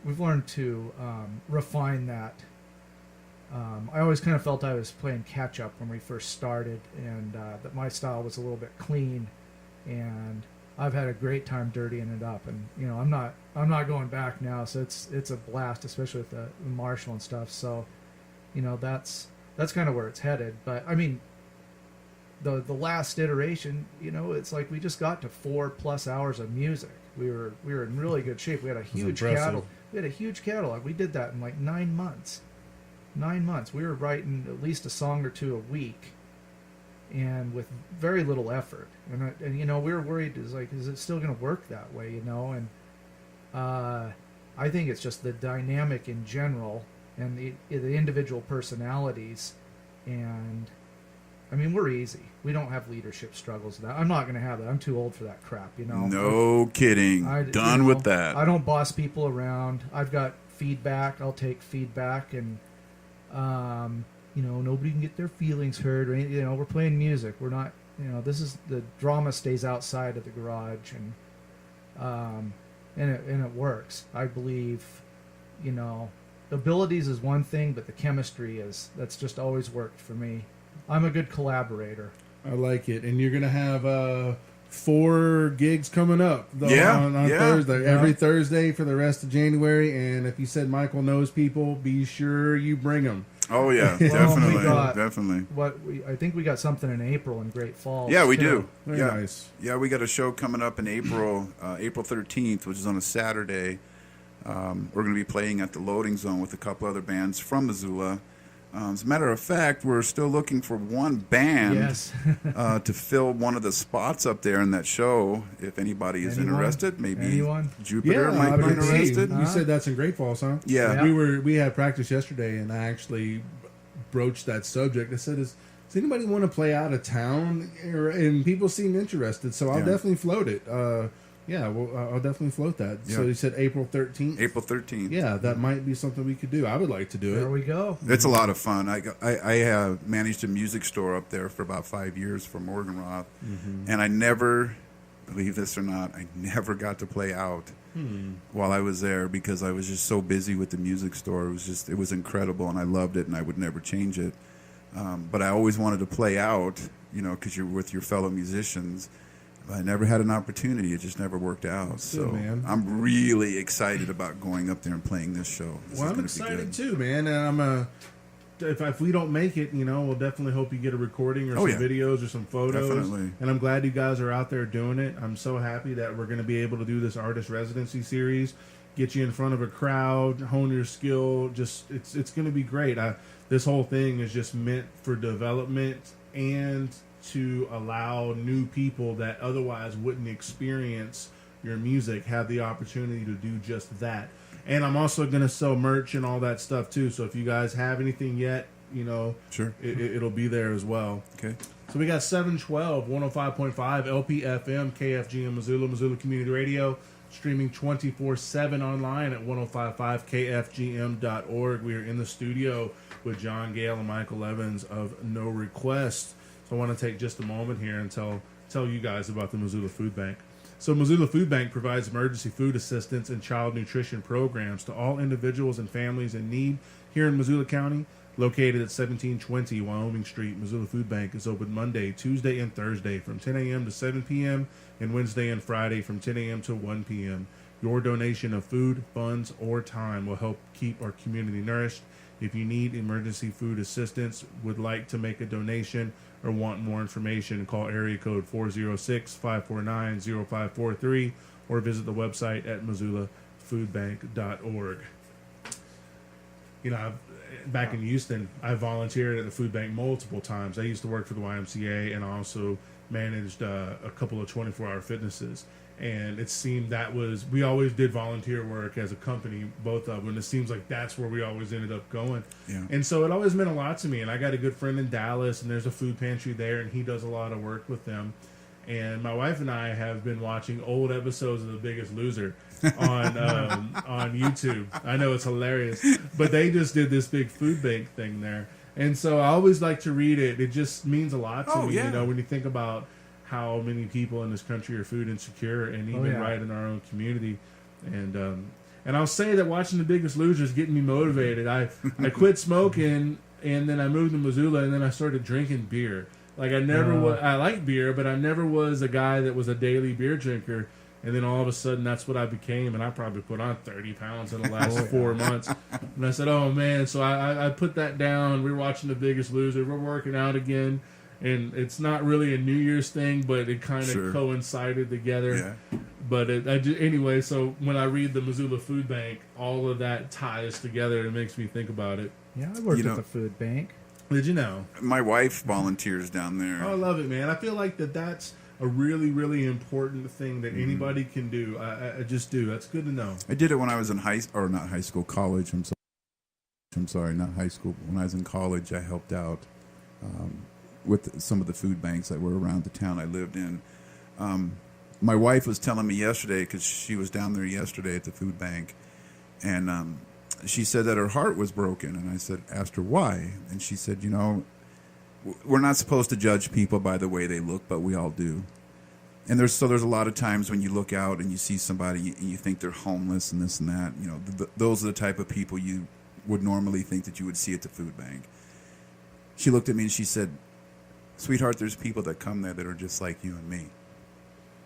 we've learned to refine that. I always kind of felt I was playing catch up when we first started, and that my style was a little bit clean, and I've had a great time dirtying it up, and I'm not going back now. So it's a blast, especially with the Marshall and stuff. So that's kind of where it's headed. But I mean, the last iteration, it's like we just got to 4+ hours of music. We were in really good shape. We had a huge catalog. We had a huge catalog. We did that in like 9 months. 9 months. We were writing at least a song or two a week, and with very little effort. And we were worried, is it still going to work that way? And I think it's just the dynamic in general, and the individual personalities. And I mean, we're easy. We don't have leadership struggles. I'm not going to have that. I'm too old for that crap. No kidding. Done with that. I don't boss people around. I've got feedback. I'll take feedback, and nobody can get their feelings hurt, or we're playing music. We're not, this is, the drama stays outside of the garage, and it works. I believe, abilities is one thing, but the chemistry that's just always worked for me. I'm a good collaborator. I like it. And you're going to have 4 gigs coming up on Thursday. Yeah. Every Thursday for the rest of January. And if you said Michael knows people, be sure you bring them. Oh, yeah. Definitely. I think we got something in April in Great Falls. Yeah, we too. do. Very nice. Yeah, we got a show coming up in April, April 13th, which is on a Saturday. We're going to be playing at the Loading Zone with a couple other bands from Missoula. As a matter of fact, we're still looking for one band to fill one of the spots up there in that show. If anybody is interested, maybe Jupiter might be interested. You said that's in Great Falls, huh? Yeah. We had practice yesterday, and I actually broached that subject. I said, does anybody want to play out of town? And people seem interested, so I'll definitely float it. I'll definitely float that. Yeah. So you said April 13th? April 13th. Yeah, that might be something we could do. I would like to do it. There we go. It's a lot of fun. I managed a music store up there for about 5 years for Morgan Roth, and I never, believe this or not, I never got to play out while I was there because I was just so busy with the music store. It was incredible, and I loved it, and I would never change it. But I always wanted to play out, because you're with your fellow musicians. I never had an opportunity. It just never worked out. So man. I'm really excited about going up there and playing this show. I'm excited too, man. And if we don't make it, we'll definitely hope you get a recording or some videos or some photos. Definitely. And I'm glad you guys are out there doing it. I'm so happy that we're going to be able to do this Artist Residency Series, get you in front of a crowd, hone your skill. Just it's going to be great. This whole thing is just meant for development and to allow new people that otherwise wouldn't experience your music have the opportunity to do just that. And I'm also going to sell merch and all that stuff too. So if you guys have anything yet, sure, it'll be there as well. Okay. So we got 712, 105.5, LPFM, KFGM Missoula Community Radio, streaming 24/7 online at 1055kfgm.org. We are in the studio with John Gale and Michael Evans of No Request. I want to take just a moment here and tell you guys about the Missoula Food Bank. So Missoula Food Bank provides emergency food assistance and child nutrition programs to all individuals and families in need here in Missoula County. Located at 1720 Wyoming Street, Missoula Food Bank is open Monday, Tuesday, and Thursday from 10 a.m. to 7 p.m. and Wednesday and Friday from 10 a.m. to 1 p.m. Your donation of food, funds, or time will help keep our community nourished. If you need emergency food assistance, would like to make a donation, or want more information, call area code 406-549-0543 or visit the website at missoulafoodbank.org. Back in Houston, I volunteered at the food bank multiple times. I used to work for the YMCA and also managed a couple of 24-hour fitnesses. And it seemed we always did volunteer work as a company, both of them. And it seems like that's where we always ended up going. Yeah. And so it always meant a lot to me. And I got a good friend in Dallas, and there's a food pantry there, and he does a lot of work with them. And my wife and I have been watching old episodes of The Biggest Loser on YouTube. I know it's hilarious, but they just did this big food bank thing there. And so I always like to read it. It just means a lot to me, yeah. you know, when you think about how many people in this country are food insecure, and even right in our own community. And I'll say that watching The Biggest Loser is getting me motivated. I quit smoking, and then I moved to Missoula, and then I started drinking beer. Like I like beer, but I never was a guy that was a daily beer drinker. And then all of a sudden, that's what I became, and I probably put on 30 pounds in the last 4 months. And I said, "Oh man!" So I put that down. We're watching The Biggest Loser. We're working out again, and it's not really a New Year's thing, but it kind of coincided together. Yeah. But anyway, so when I read the Missoula Food Bank, all of that ties together. And it makes me think about it. Yeah, I worked at the food bank. Did you know? My wife volunteers down there. Oh, I love it, man. I feel like that's a really, really important thing that anybody can do. I just do. That's good to know. I did it when I was in college. I'm sorry, not high school. When I was in college, I helped out with some of the food banks that were around the town I lived in. My wife was telling me yesterday, because she was down there yesterday at the food bank, and she said that her heart was broken. And I asked her why, and she said, you know, we're not supposed to judge people by the way they look, but we all do. And there's a lot of times when you look out and you see somebody and you think they're homeless and this and that. You know, those are the type of people you would normally think that you would see at the food bank. She looked at me and she said, "Sweetheart, there's people that come there that are just like you and me.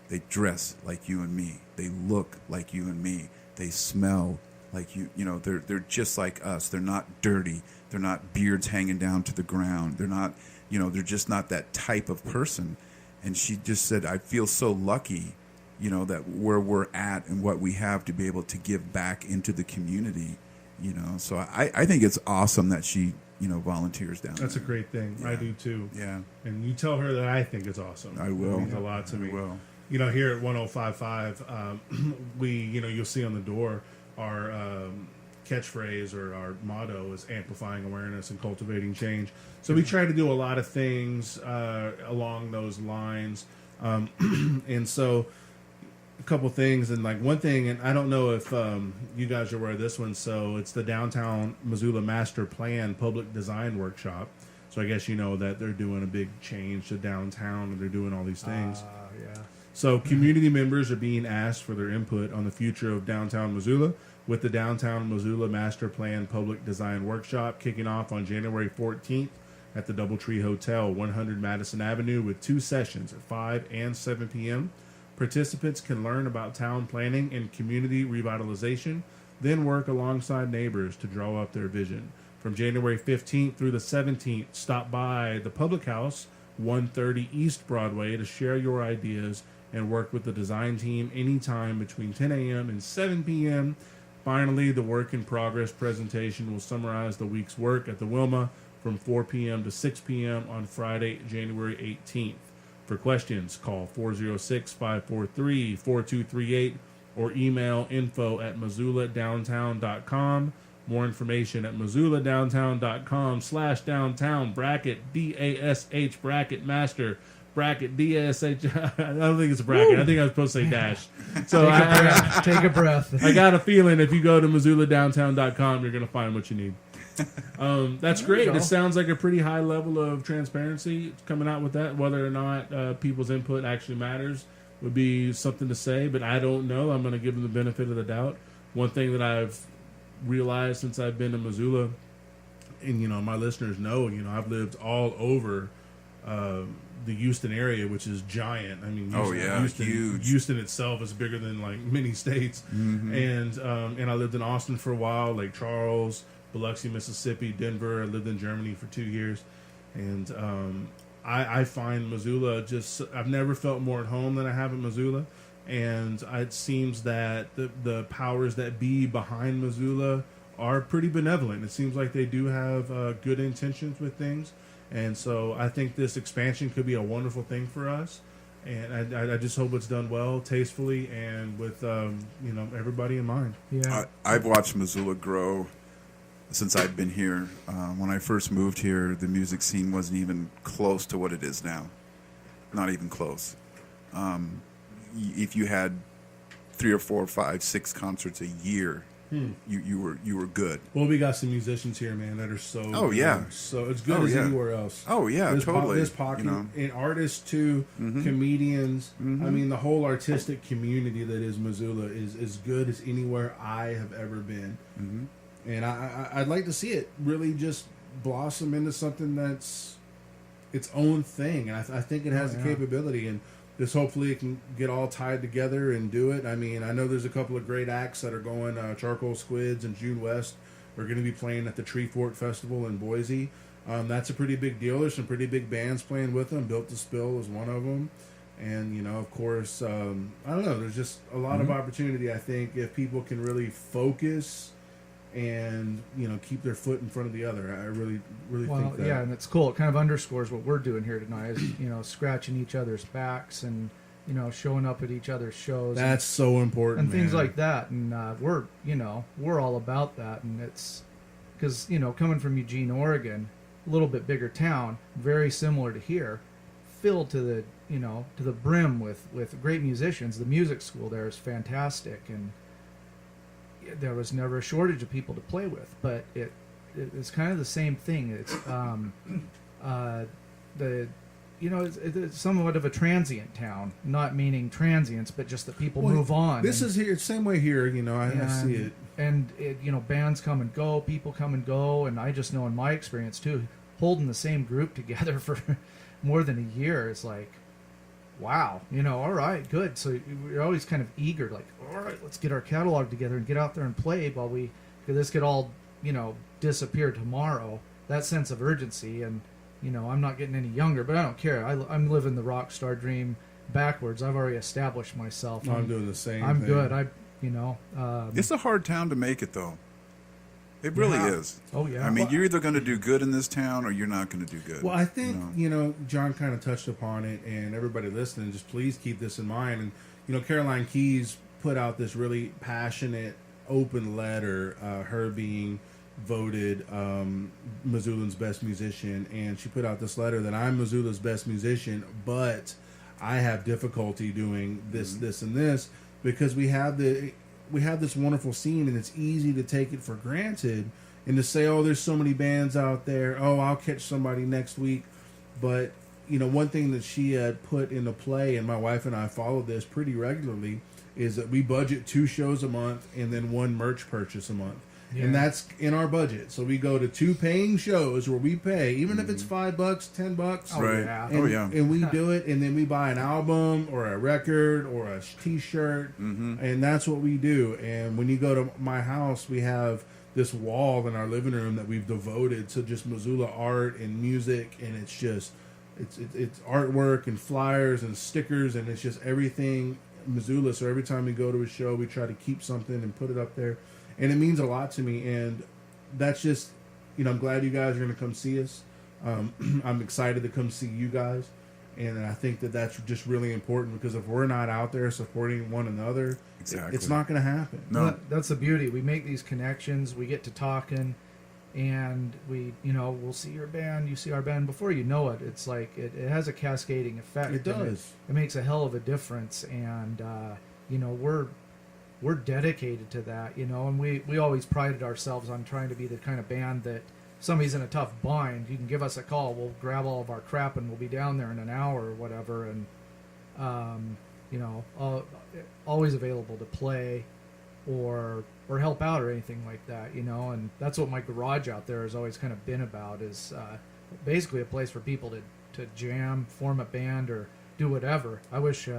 They dress like you and me. They look like you and me. They smell like you. You know, they're just like us. They're not dirty. They're not beards hanging down to the ground. They're not, you know, they're just not that type of person." And she just said, "I feel so lucky, you know, that where we're at and what we have to be able to give back into the community, you know." So I think it's awesome that she, you know, volunteers down there. That's a great thing. Yeah. I do too. Yeah. And you tell her that I think it's awesome. I will. It means a lot to me. I will. You know, here at 105.5, you'll see on the door our catchphrase or our motto is amplifying awareness and cultivating change. So we try to do a lot of things along those lines. And so a couple things, and like one thing, and I don't know if you guys are aware of this one, so it's the Downtown Missoula Master Plan Public Design Workshop. So I guess you know that they're doing a big change to downtown, and they're doing all these things. Yeah. So community members are being asked for their input on the future of downtown Missoula, with the Downtown Missoula Master Plan Public Design Workshop kicking off on January 14th at the Doubletree Hotel, 100 Madison Avenue, with 2 sessions at 5 and 7 p.m. Participants can learn about town planning and community revitalization, then work alongside neighbors to draw up their vision. From January 15th through the 17th, stop by the Public House, 130 East Broadway, to share your ideas and work with the design team anytime between 10 a.m. and 7 p.m. Finally, the work in progress presentation will summarize the week's work at the Wilma from 4 p.m. to 6 p.m. on Friday, January 18th. For questions, call 406-543-4238 or email info@missouladowntown.com. More information at missouladowntown.com/downtown /DASH master DASH. I don't think it's a bracket. I think I was supposed to say dash. So Take a breath. I got a feeling if you go to missouladowntown.com, you're going to find what you need. That's great. It sounds like a pretty high level of transparency coming out with that. Whether or not people's input actually matters would be something to say, but I don't know. I'm going to give them the benefit of the doubt. One thing that I've realized since I've been to Missoula, and you know, my listeners know, you know, I've lived all over the Houston area, which is giant. I mean, Houston, huge. Houston itself is bigger than like many states. Mm-hmm. And I lived in Austin for a while, Lake Charles, Biloxi, Mississippi, Denver. I lived in Germany for 2 years, and I find Missoula I've never felt more at home than I have in Missoula. And it seems that the powers that be behind Missoula are pretty benevolent. It seems like they do have good intentions with things. And so I think this expansion could be a wonderful thing for us. And I just hope it's done well, tastefully, and with everybody in mind. Yeah. I've watched Missoula grow since I've been here. When I first moved here, the music scene wasn't even close to what it is now. Not even close. If you had 3 or 4 or 5, 6 concerts a year, you were good. Well, we got some musicians here, man, that are so. Oh, good. yeah. So it's good Oh, as yeah. anywhere else. Oh yeah, There's totally. There's pocket You know. and artists too, comedians. I mean, the whole artistic community that is Missoula is as good as anywhere I have ever been. And I'd like to see it really just blossom into something that's its own thing. And I think it has the capability, and just hopefully it can get all tied together and do it. I mean, I know there's a couple of great acts that are going. Charcoal Squids and June West are going to be playing at the Tree Fort Festival in Boise. That's a pretty big deal. There's some pretty big bands playing with them. Built to Spill is one of them. And, of course, I don't know. There's just a lot of opportunity, I think, if people can really focus and, keep their foot in front of the other. I really think that. Yeah, and it's cool. It kind of underscores what we're doing here tonight is, scratching each other's backs and, showing up at each other's shows. That's so important, and things man. like that. And we're all about that. And it's because, coming from Eugene, Oregon, a little bit bigger town, very similar to here, filled to the, to the brim with great musicians. The music school there is fantastic. And there was never a shortage of people to play with, but it's kind of the same thing. It's it's somewhat of a transient town, not meaning transients, but just that people move on. This is here, same way here. I see it. And bands come and go, people come and go, and I just know in my experience too, holding the same group together for more than a year is like, wow, all right, good. So you're always kind of eager, like, all right, let's get our catalog together and get out there and play while this could all, disappear tomorrow. That sense of urgency, and, I'm not getting any younger, but I don't care. I'm living the rock star dream backwards. I've already established myself. I'm doing the same I'm thing. good. It's a hard town to make it, though. It really is. Oh, yeah. I mean, you're either going to do good in this town or you're not going to do good. Well, I think, John kind of touched upon it, and everybody listening, just please keep this in mind. And, Caroline Keyes put out this really passionate, open letter, her being voted Missoula's best musician, and she put out this letter that I'm Missoula's best musician, but I have difficulty doing this, this, and this, because we have this wonderful scene, and it's easy to take it for granted and to say, oh, there's so many bands out there. Oh, I'll catch somebody next week. But, one thing that she had put into play, and my wife and I follow this pretty regularly, is that we budget 2 shows a month and then 1 merch purchase a month. Yeah. And that's in our budget. So we go to 2 paying shows where we pay, even if it's $5, $10. Oh, right. yeah. And, and we do it, and then we buy an album or a record or a T-shirt, and that's what we do. And when you go to my house, we have this wall in our living room that we've devoted to just Missoula art and music, and it's just it's artwork and flyers and stickers, and it's just everything Missoula. So every time we go to a show, we try to keep something and put it up there, and it means a lot to me. And that's just, I'm glad you guys are going to come see us. I'm excited to come see you guys, and I think that that's just really important, because if we're not out there supporting one another, Exactly. it's not going to happen. No. That's the beauty. We make these connections. We get to talking, and we'll see your band. You see our band. Before you know it, it's like it has a cascading effect. It does. It makes a hell of a difference, and we're dedicated to that. And we always prided ourselves on trying to be the kind of band that if somebody's in a tough bind, you can give us a call. We'll grab all of our crap and we'll be down there in an hour or whatever. And always available to play or help out or anything like that, and that's what my garage out there has always kind of been about, is basically a place for people to jam, form a band, or do whatever. I wish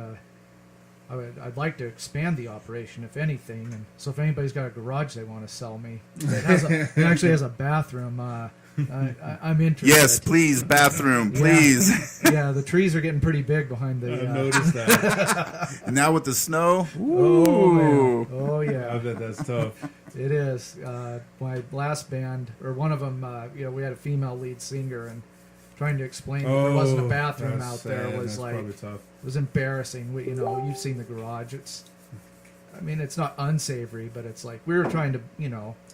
I'd like to expand the operation, if anything, and so if anybody's got a garage they want to sell me, it actually has a bathroom. I'm interested. Yes, please, bathroom, please. Yeah, the trees are getting pretty big behind the. I've noticed that. And now with the snow, Oh, man. Oh yeah. I bet that's tough. It is. My last band, or one of them, we had a female lead singer, and trying to explain that there wasn't a bathroom that's out there sad. was That's like, probably tough. it was embarrassing. We, you've seen the garage. I mean, it's not unsavory, but it's like we were trying to,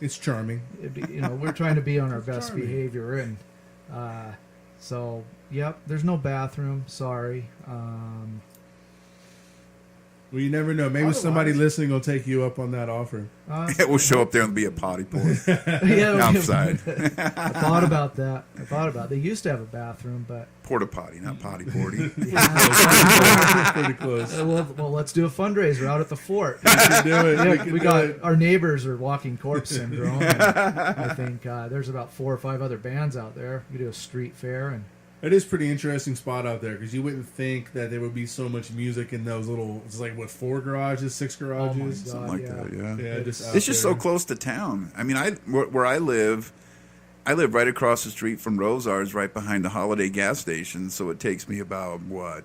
It's charming. we're trying to be on our best charming. behavior, and so yep, there's no bathroom. Sorry. Well, you never know. Maybe somebody listening will take you up on that offer. It will show up there and be a potty port Yeah, outside. I thought about that. They used to have a bathroom, but Porta potty, not potty porty. Pretty close. well, let's do a fundraiser out at the fort. We can do it. Yeah, can we do got it. our neighbors are walking corpse syndrome. And I think there's about 4 or 5 other bands out there. We do a street fair, and It is pretty interesting spot out there because you wouldn't think that there would be so much music in those little. It's like what 4 garages, 6 garages. God. Something like yeah. that, yeah. Yeah, It's out just so there. close to town. I mean, where I live right across the street from Rosar's, right behind the Holiday gas station. So it takes me about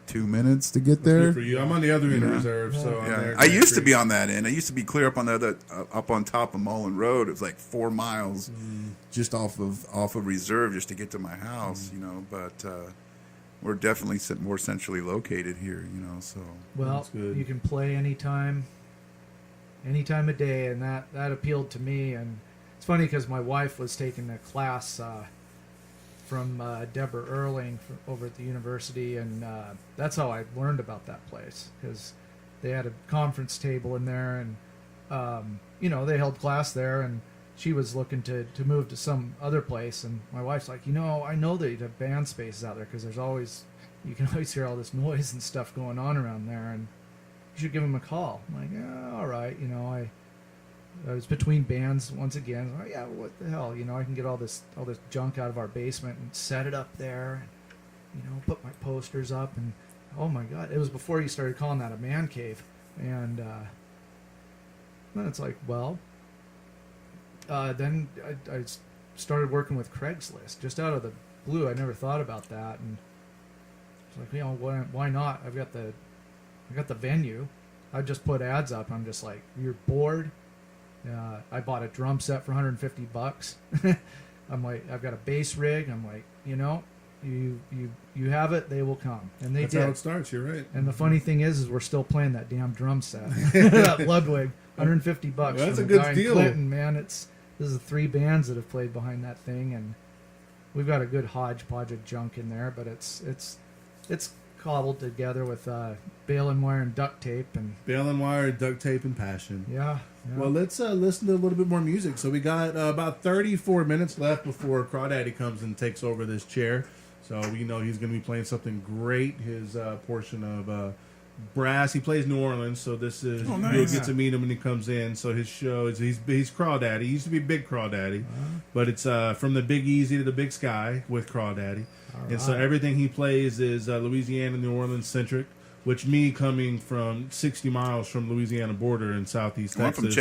2 minutes to get there. Good for you. I'm on the other end of Yeah. reserve, so I'm Yeah, there. I used to be on that end. I used to be clear up on the other, up on top of Mullen Road. It was like 4 miles, just off of reserve, just to get to my house. But we're definitely more centrally located here. So well, That's good. you can play any time of day, and that appealed to me. And it's funny because my wife was taking a class from Deborah Erling over at the university, and that's how I learned about that place, because they had a conference table in there, and they held class there, and she was looking to move to some other place, and my wife's like, I know that you have band spaces out there because you can always hear all this noise and stuff going on around there, and you should give them a call. I'm like, yeah, all right, I was between bands once again. Oh yeah, what the hell? I can get all this junk out of our basement and set it up there, and put my posters up, and oh my God, it was before you started calling that a man cave, and then it's like, well. Then I started working with Craigslist just out of the blue. I never thought about that, and it's like, why not? I got the venue. I just put ads up. I'm just like, you're bored. I bought a drum set for $150. I'm like, I've got a bass rig. I'm like, you have it, they will come, and they That's did. how it starts. You're right. And the funny thing is we're still playing that damn drum set. That Ludwig, $150. Well, that's from a good guy in deal. Clinton, man. This is 3 bands that have played behind that thing, and we've got a good hodgepodge of junk in there, but it's cobbled together with baling wire and duct tape, and Bale and wire, duct tape, and passion. yeah. Well, let's listen to a little bit more music. So we got about 34 minutes left before Crawdaddy comes and takes over this chair. So he's going to be playing something great. His portion of brass. He plays New Orleans, so this is nice. you'll get to meet him when he comes in. So his show is he's Crawdaddy. He used to be Big Crawdaddy, but it's from the Big Easy to the Big Sky with Crawdaddy. And so everything he plays is Louisiana, New Orleans centric. Which me coming from 60 miles from Louisiana border in southeast I'm Texas. from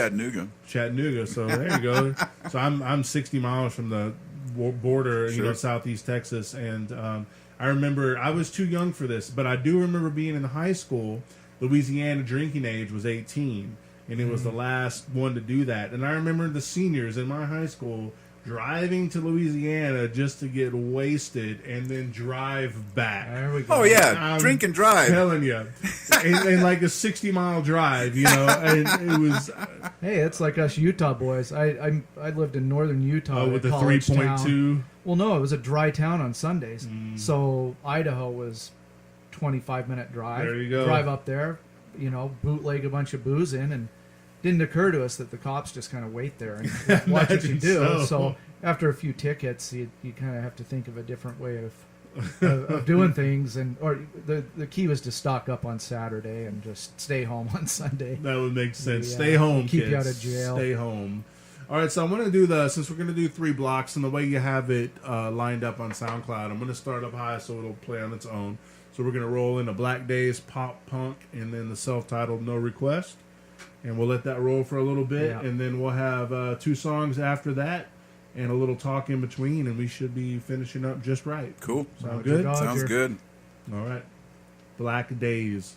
Chattanooga. So there you go. So I'm 60 miles from the border, Sure. southeast Texas, and I remember I was too young for this, but I do remember being in high school. Louisiana drinking age was 18, and it was the last one to do that. And I remember the seniors in my high school driving to Louisiana just to get wasted and then drive back. There we go. Oh yeah, I'm drink and drive. Telling you, and like a 60-mile drive, and it was Hey, it's like us Utah boys. I lived in northern Utah with at the college town. 3.2. Well, no, it was a dry town on Sundays. So Idaho was 25-minute drive. There you go. Drive up there, bootleg a bunch of booze in, and didn't occur to us that the cops just kind of wait there and watch what you Imagine do. so. So after a few tickets, you kind of have to think of a different way of doing things, or the key was to stock up on Saturday and just stay home on Sunday. That would make sense. Yeah. Stay home, Keep kids. you out of jail. Stay home. All right, so I'm going to do since we're going to do 3 blocks, and the way you have it lined up on SoundCloud, I'm going to start up high so it'll play on its own. So we're going to roll into Black Days, Pop Punk, and then the self-titled No Request. And we'll let that roll for a little bit, Yeah. and then we'll have 2 songs after that and a little talk in between, and we should be finishing up just right. Cool. Sound Roger, good? Dodger. Sounds good. All right. Black Days.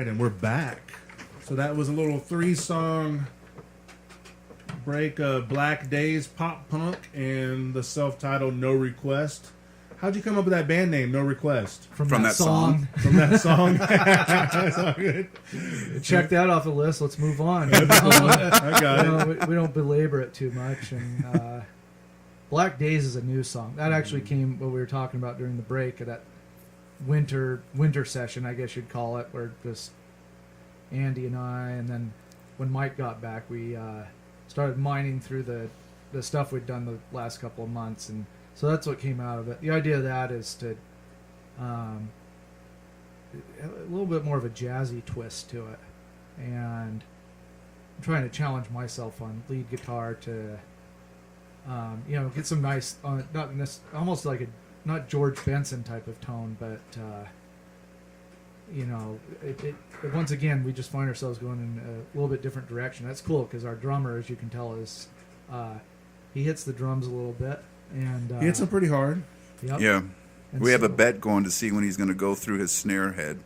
right, and we're back. So that was a little 3-song break of Black Days Pop Punk and the self-titled No Request. How'd you come up with that band name, No Request? From that song. From that song? That's all good. Check that off the list. Let's move on. I got it. We don't belabor it too much. And Black Days is a new song. That actually came what we were talking about during the break of that winter session, I guess you'd call it, where just Andy and I, and then when Mike got back, we started mining through the stuff we'd done the last couple of months, and so that's what came out of it. The idea of that is to a little bit more of a jazzy twist to it, and I'm trying to challenge myself on lead guitar to get some nice almost like a not George Benson type of tone, but once again we just find ourselves going in a little bit different direction. That's cool because our drummer, as you can tell, is he hits the drums a little bit, and He hits them pretty hard. Yep. Yeah. And We have a so- bet going to see when he's going to go through his snare head.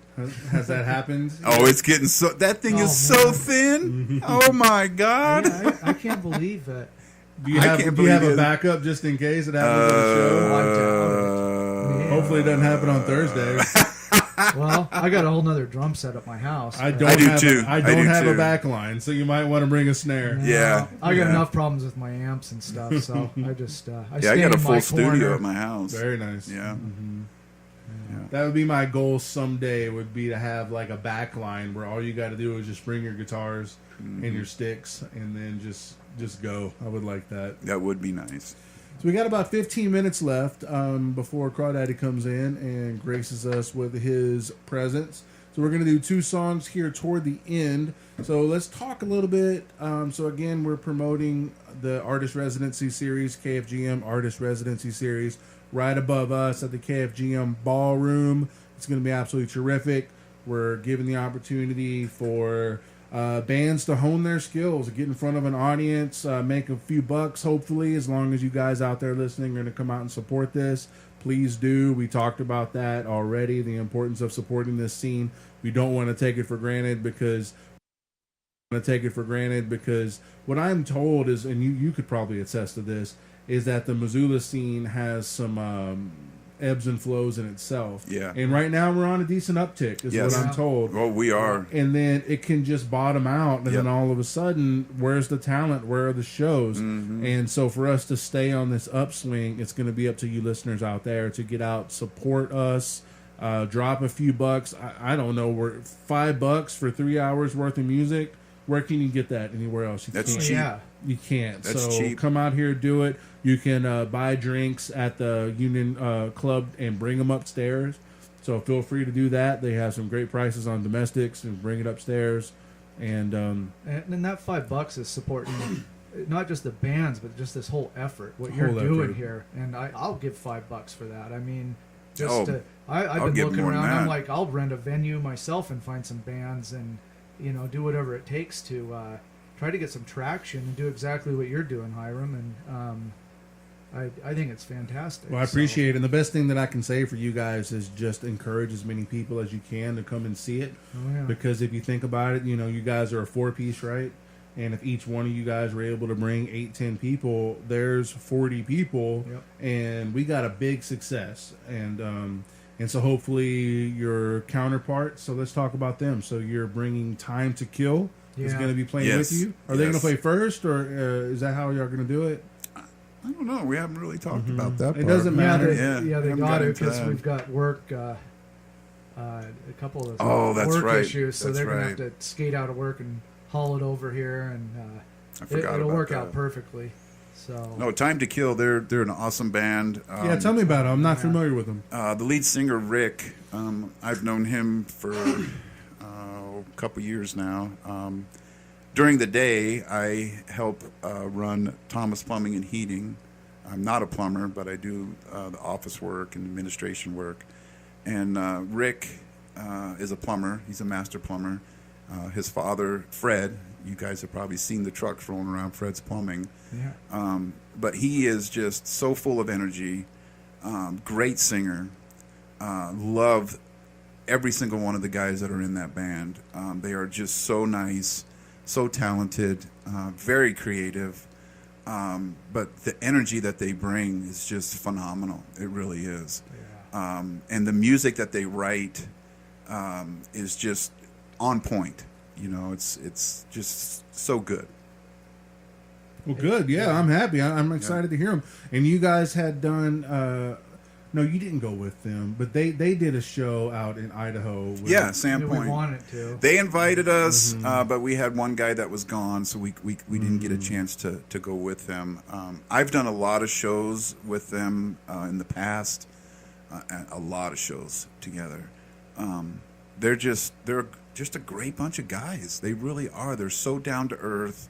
Has that happened? Oh, it's getting so... That thing Oh, is so man. thin. Oh, my God. I can't believe that. Do you I have, can't do you have believe a it. backup just in case it happens on the show? Yeah. Hopefully it doesn't happen on Thursday. Well, I got a whole nother drum set at my house. I but- don't I do have too. I I don't do have a too. back line, so you might want to bring a snare. Yeah. I got Yeah. enough problems with my amps and stuff, so I just Yeah, stay I got a in full my studio corner. at my house. Very nice. Yeah. That would be my goal someday, would be to have like a back line where all you got to do is just bring your guitars and your sticks and then just go. I would like that. That would be nice. So we got about 15 minutes left before Crawdaddy comes in and graces us with his presence. So we're going to do 2 songs here toward the end. So let's talk a little bit. So again, we're promoting the Artist Residency Series, KFGM Artist Residency Series, right above us at the KFGM Ballroom. It's going to be absolutely terrific. We're giving the opportunity for bands to hone their skills, get in front of an audience, make a few bucks, hopefully, as long as you guys out there listening are going to come out and support this. Please do. We talked about that already, the importance of supporting this scene. We don't want to take it for granted because what I'm told is, and you could probably attest to this, is that the Missoula scene has some ebbs and flows in itself. Yeah. And right now we're on a decent uptick, is Yes. what I'm told. Well, we are. And then it can just bottom out, and Yep. then all of a sudden, where's the talent? Where are the shows? And so for us to stay on this upswing, it's going to be up to you listeners out there to get out, support us, drop a few bucks. I don't know, we're $5 for 3 hours worth of music. Where can you get that anywhere else? You That's can't. cheap. Yeah. You can't. That's so cheap. come out here, do it. You can buy drinks at the Union Club and bring them upstairs. So feel free to do that. They have some great prices on domestics, and bring it upstairs. And And that $5 is supporting not just the bands, but just this whole effort, what you're Whole doing effort. here. And I'll give $5 for that. I mean, Oh, I've I'll been give looking more than around. I'm that. like, I'll rent a venue myself and find some bands and do whatever it takes to try to get some traction and do exactly what you're doing, Hiram. And I think it's fantastic. well, I appreciate it. And the best thing that I can say for you guys is just encourage as many people as you can to come and see it. Oh, yeah. Because if you think about it, you guys are a 4-piece, right? And if each one of you guys were able to bring 8-10 people, there's 40 people, Yep. and we got a big success. And so hopefully your counterparts. So let's talk about them. So you're bringing Time to Kill is Yeah. going to be playing Yes. with you. Are they going to Yes. play first, or is that how y'all going to do it? I don't know. We haven't really talked about that It part. doesn't matter. Yeah, They haven't got got it into because that. we've got work. A couple of Oh, that's work right. issues, so That's they're gonna right. have to skate out of work and haul it over here, and I forgot it'll about work that. out perfectly. So No, Time to Kill. They're an awesome band. Yeah, tell me about it. I'm not familiar with them. The lead singer Rick. I've known him for a couple years now. During the day, I help run Thomas Plumbing and Heating. I'm not a plumber, but I do the office work and administration work. And Rick is a plumber. He's a master plumber. His father, Fred, you guys have probably seen the trucks rolling around, Fred's Plumbing. yeah, But he is just so full of energy. Great singer. Love every single one of the guys that are in that band. They are just so nice, so talented, very creative. But the energy that they bring is just phenomenal. It really is. Yeah. And the music that they write is just on point. You know, it's just so good. Well, good. Yeah, I'm happy. I'm excited to hear them. And you guys had done. No, you didn't go with them, but they did a show out in Idaho. With Yeah, We Sandpoint. wanted to. They invited us, but we had one guy that was gone, so we didn't get a chance to go with them. I've done a lot of shows with them in the past, a lot of shows together. They're just a great bunch of guys. They really are. They're so down to earth.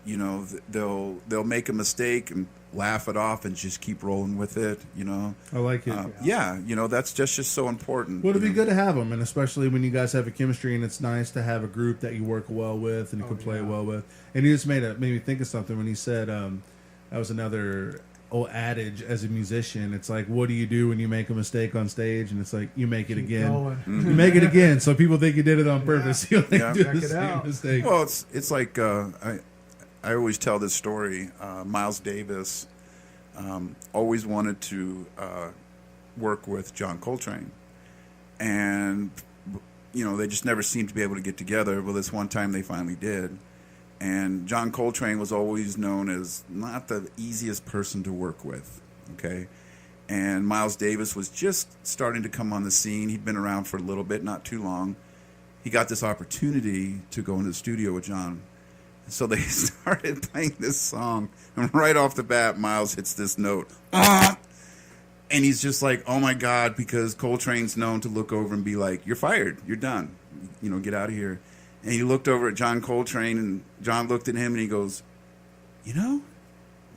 You know, they'll make a mistake and laugh it off and just keep rolling with it. You know, I like it. yeah, you know, that's just so important. Well, it'd you be know? good to have them, and especially when you guys have a chemistry, and it's nice to have a group that you work well with and you can play well with. And he just made me think of something when he said that was another old adage as a musician. It's like, what do you do when you make a mistake on stage? And it's like, you make it Keep again. going. You make it again, so people think you did it on purpose. You Yeah. do Check the it same out. mistake. Well, it's like I always tell this story. Miles Davis always wanted to work with John Coltrane, and you know, they just never seemed to be able to get together. Well, this one time they finally did, and John Coltrane was always known as not the easiest person to work with. Okay. And Miles Davis was just starting to come on the scene. He'd been around for a little bit, not too long. He got this opportunity to go into the studio with John. So they started playing this song, and right off the bat, Miles hits this note. And he's just like, oh my God, because Coltrane's known to look over and be like, you're fired, you're done, you know, get out of here. And he looked over at John Coltrane, and John looked at him and he goes, you know,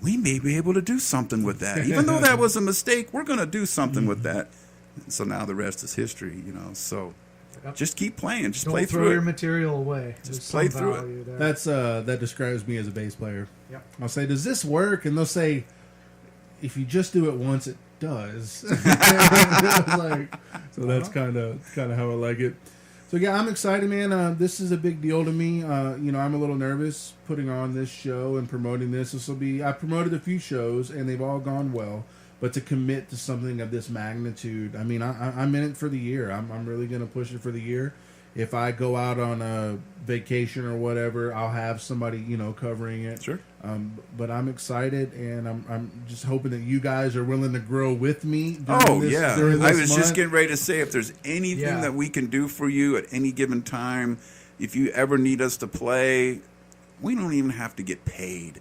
we may be able to do something with that. Even though that was a mistake, we're going to do something with that. And so now the rest is history, you know. So just keep playing. Just Don't play throw through your it. material away. Just There's play some through it. value there. That's that describes me as a bass player. Yep. I'll say, does this work? And they'll say, if you just do it once, it does. Like, so that's kind of how I like it. So yeah, I'm excited, man. This is a big deal to me. You know, I'm a little nervous putting on this show and promoting this. This will be. I promoted a few shows and they've all gone well. But to commit to something of this magnitude, I mean, I'm in it for the year. I'm really going to push it for the year. If I go out on a vacation or whatever, I'll have somebody, you know, covering it. Sure. But I'm excited, and I'm just hoping that you guys are willing to grow with me. Oh, this, yeah. during I this was month. just getting ready to say, if there's anything that we can do for you at any given time, if you ever need us to play, we don't even have to get paid.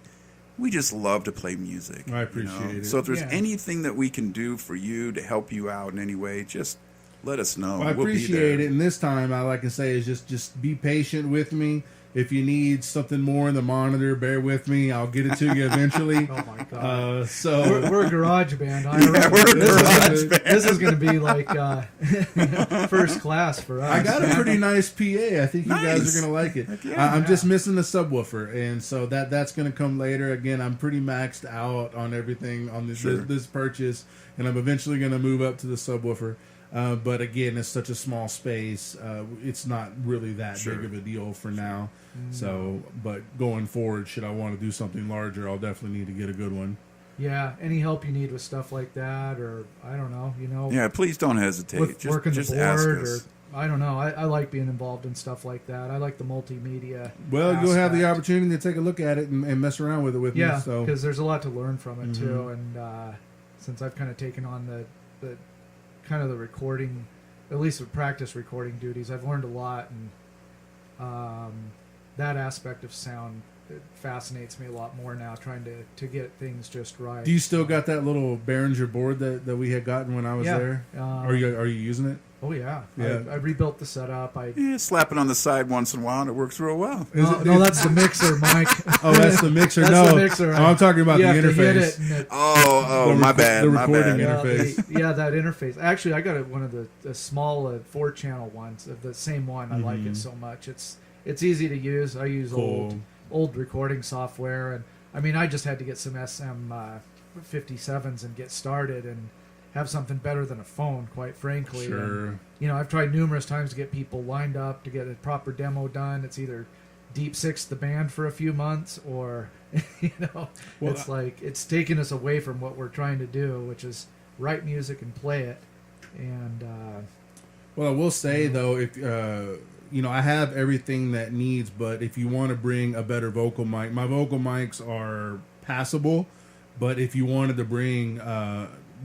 We just love to play music. I appreciate it. So if there's Yeah. anything that we can do for you to help you out in any way, just let us know. Well, I We'll be appreciate there. it, and this time I like to say is just be patient with me. If you need something more in the monitor, bear with me. I'll get it to you eventually. Oh my God. So We're a garage band. This is going to be like first class for us. I got a pretty nice PA. I think you guys Nice. are going to like it. Heck yeah. I'm just missing the subwoofer, and so that's going to come later. Again, I'm pretty maxed out on everything on this purchase, and I'm eventually going to move up to the subwoofer. But again, it's such a small space. It's not really that big of a deal for now. So, but going forward, should I want to do something larger, I'll definitely need to get a good one. Yeah. Any help you need with stuff like that, or I don't know, you know, Yeah, please don't hesitate. with Just, working just the ask board, or us. I don't know. I like being involved in stuff like that. I like the multimedia. Well, you'll have the aspect. opportunity to take a look at it and mess around with it with Yeah, me. So, because there's a lot to learn from it too, and since I've kind of taken on the kind of the recording, at least with practice recording duties, I've learned a lot, and that aspect of sound, it fascinates me a lot more now, trying to get things just right. do you still got that little Behringer board that we had gotten when I was Yeah. there? Are you using it? Oh yeah, Yeah. I rebuilt the setup. Yeah, slap it on the side once in a while, and it works real well. No, that's the mixer, Mike. Oh, that's the mixer. That's no, the mixer. Oh, I'm talking about you the have to hit interface. it and it, Oh, my bad. the My recording bad. interface. yeah, that interface. Actually, I got one of the small 4-channel ones. The same one. I like it so much. It's easy to use. I use Cool. old recording software, and I mean, I just had to get some SM 57s and get started, and have something better than a phone, quite frankly. Sure. And, you know, I've tried numerous times to get people lined up to get a proper demo done. It's either Deep Six the band for a few months, or Well, it's like it's taken us away from what we're trying to do, which is write music and play it. And Well, I will say though, if I have everything that needs, but if you want to bring a better vocal mic, my vocal mics are passable. But if you wanted to bring,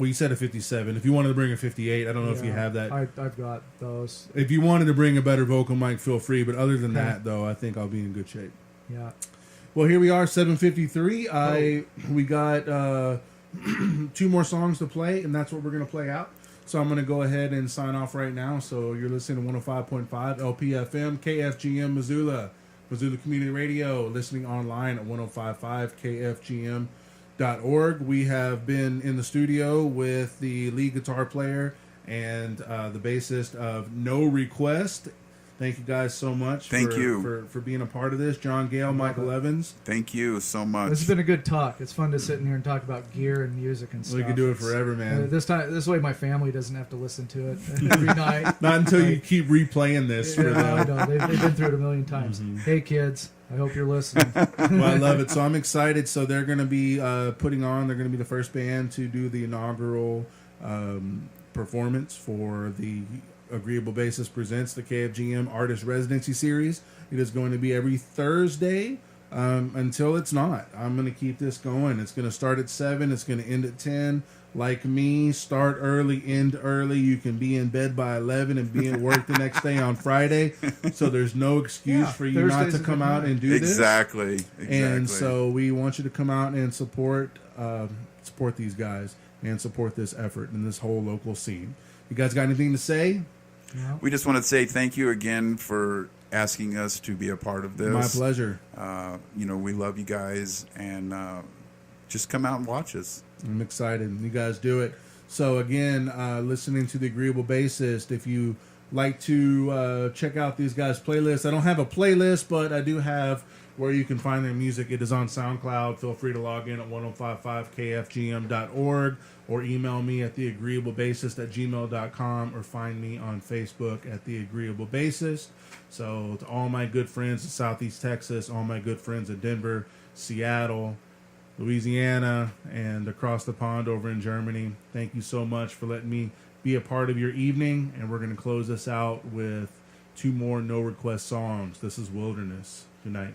you said a 57. If you wanted to bring a 58, I don't know if you have that. I've got those. If you wanted to bring a better vocal mic, feel free. But other than that, though, I think I'll be in good shape. Yeah. Well, here we are, 7:53. We got 2 more songs to play, and that's what we're going to play out. So I'm going to go ahead and sign off right now. So you're listening to 105.5 LPFM, KFGM Missoula, Missoula Community Radio, listening online at 105.5 KFGM.org. We have been in the studio with the lead guitar player and the bassist of No Request. Thank you guys so much for being a part of this. John Gale, Michael Evans. Thank you so much. This has been a good talk. It's fun to sit in here and talk about gear and music and stuff. We could do it forever, man. This way my family doesn't have to listen to it every night. Not until you keep replaying this. For them. I know. They've been through it a million times. Mm-hmm. Hey, kids. I hope you're listening. Well, I love it. So I'm excited. So they're going to be they're going to be the first band to do the inaugural performance for the Agreeable Bassist Presents the KFGM Artist Residency Series. It is going to be every Thursday until it's not. I'm going to keep this going. It's going to start at 7. It's going to end at 10. Like me, start early, end early. You can be in bed by 11 and be at work the next day on Friday. So there's no excuse for you not to come out and do this. Exactly. And so we want you to come out and support these guys and support this effort and this whole local scene. You guys got anything to say? Yeah. We just want to say thank you again for asking us to be a part of this. My pleasure. We love you guys, and just come out and watch us. I'm excited. You guys do it. So again, listening to the Agreeable Bassist, if you like to check out these guys' playlists, I don't have a playlist, but I do have where you can find their music. It is on SoundCloud. Feel free to log in at 1055kfgm.org or email me at theagreeablebassist@gmail.com or find me on Facebook at The Agreeable Bassist. So to all my good friends in Southeast Texas, all my good friends in Denver, Seattle, Louisiana, and across the pond over in Germany, thank you so much for letting me be a part of your evening. And we're going to close this out with 2 more No Request songs. This is Wilderness. Good night.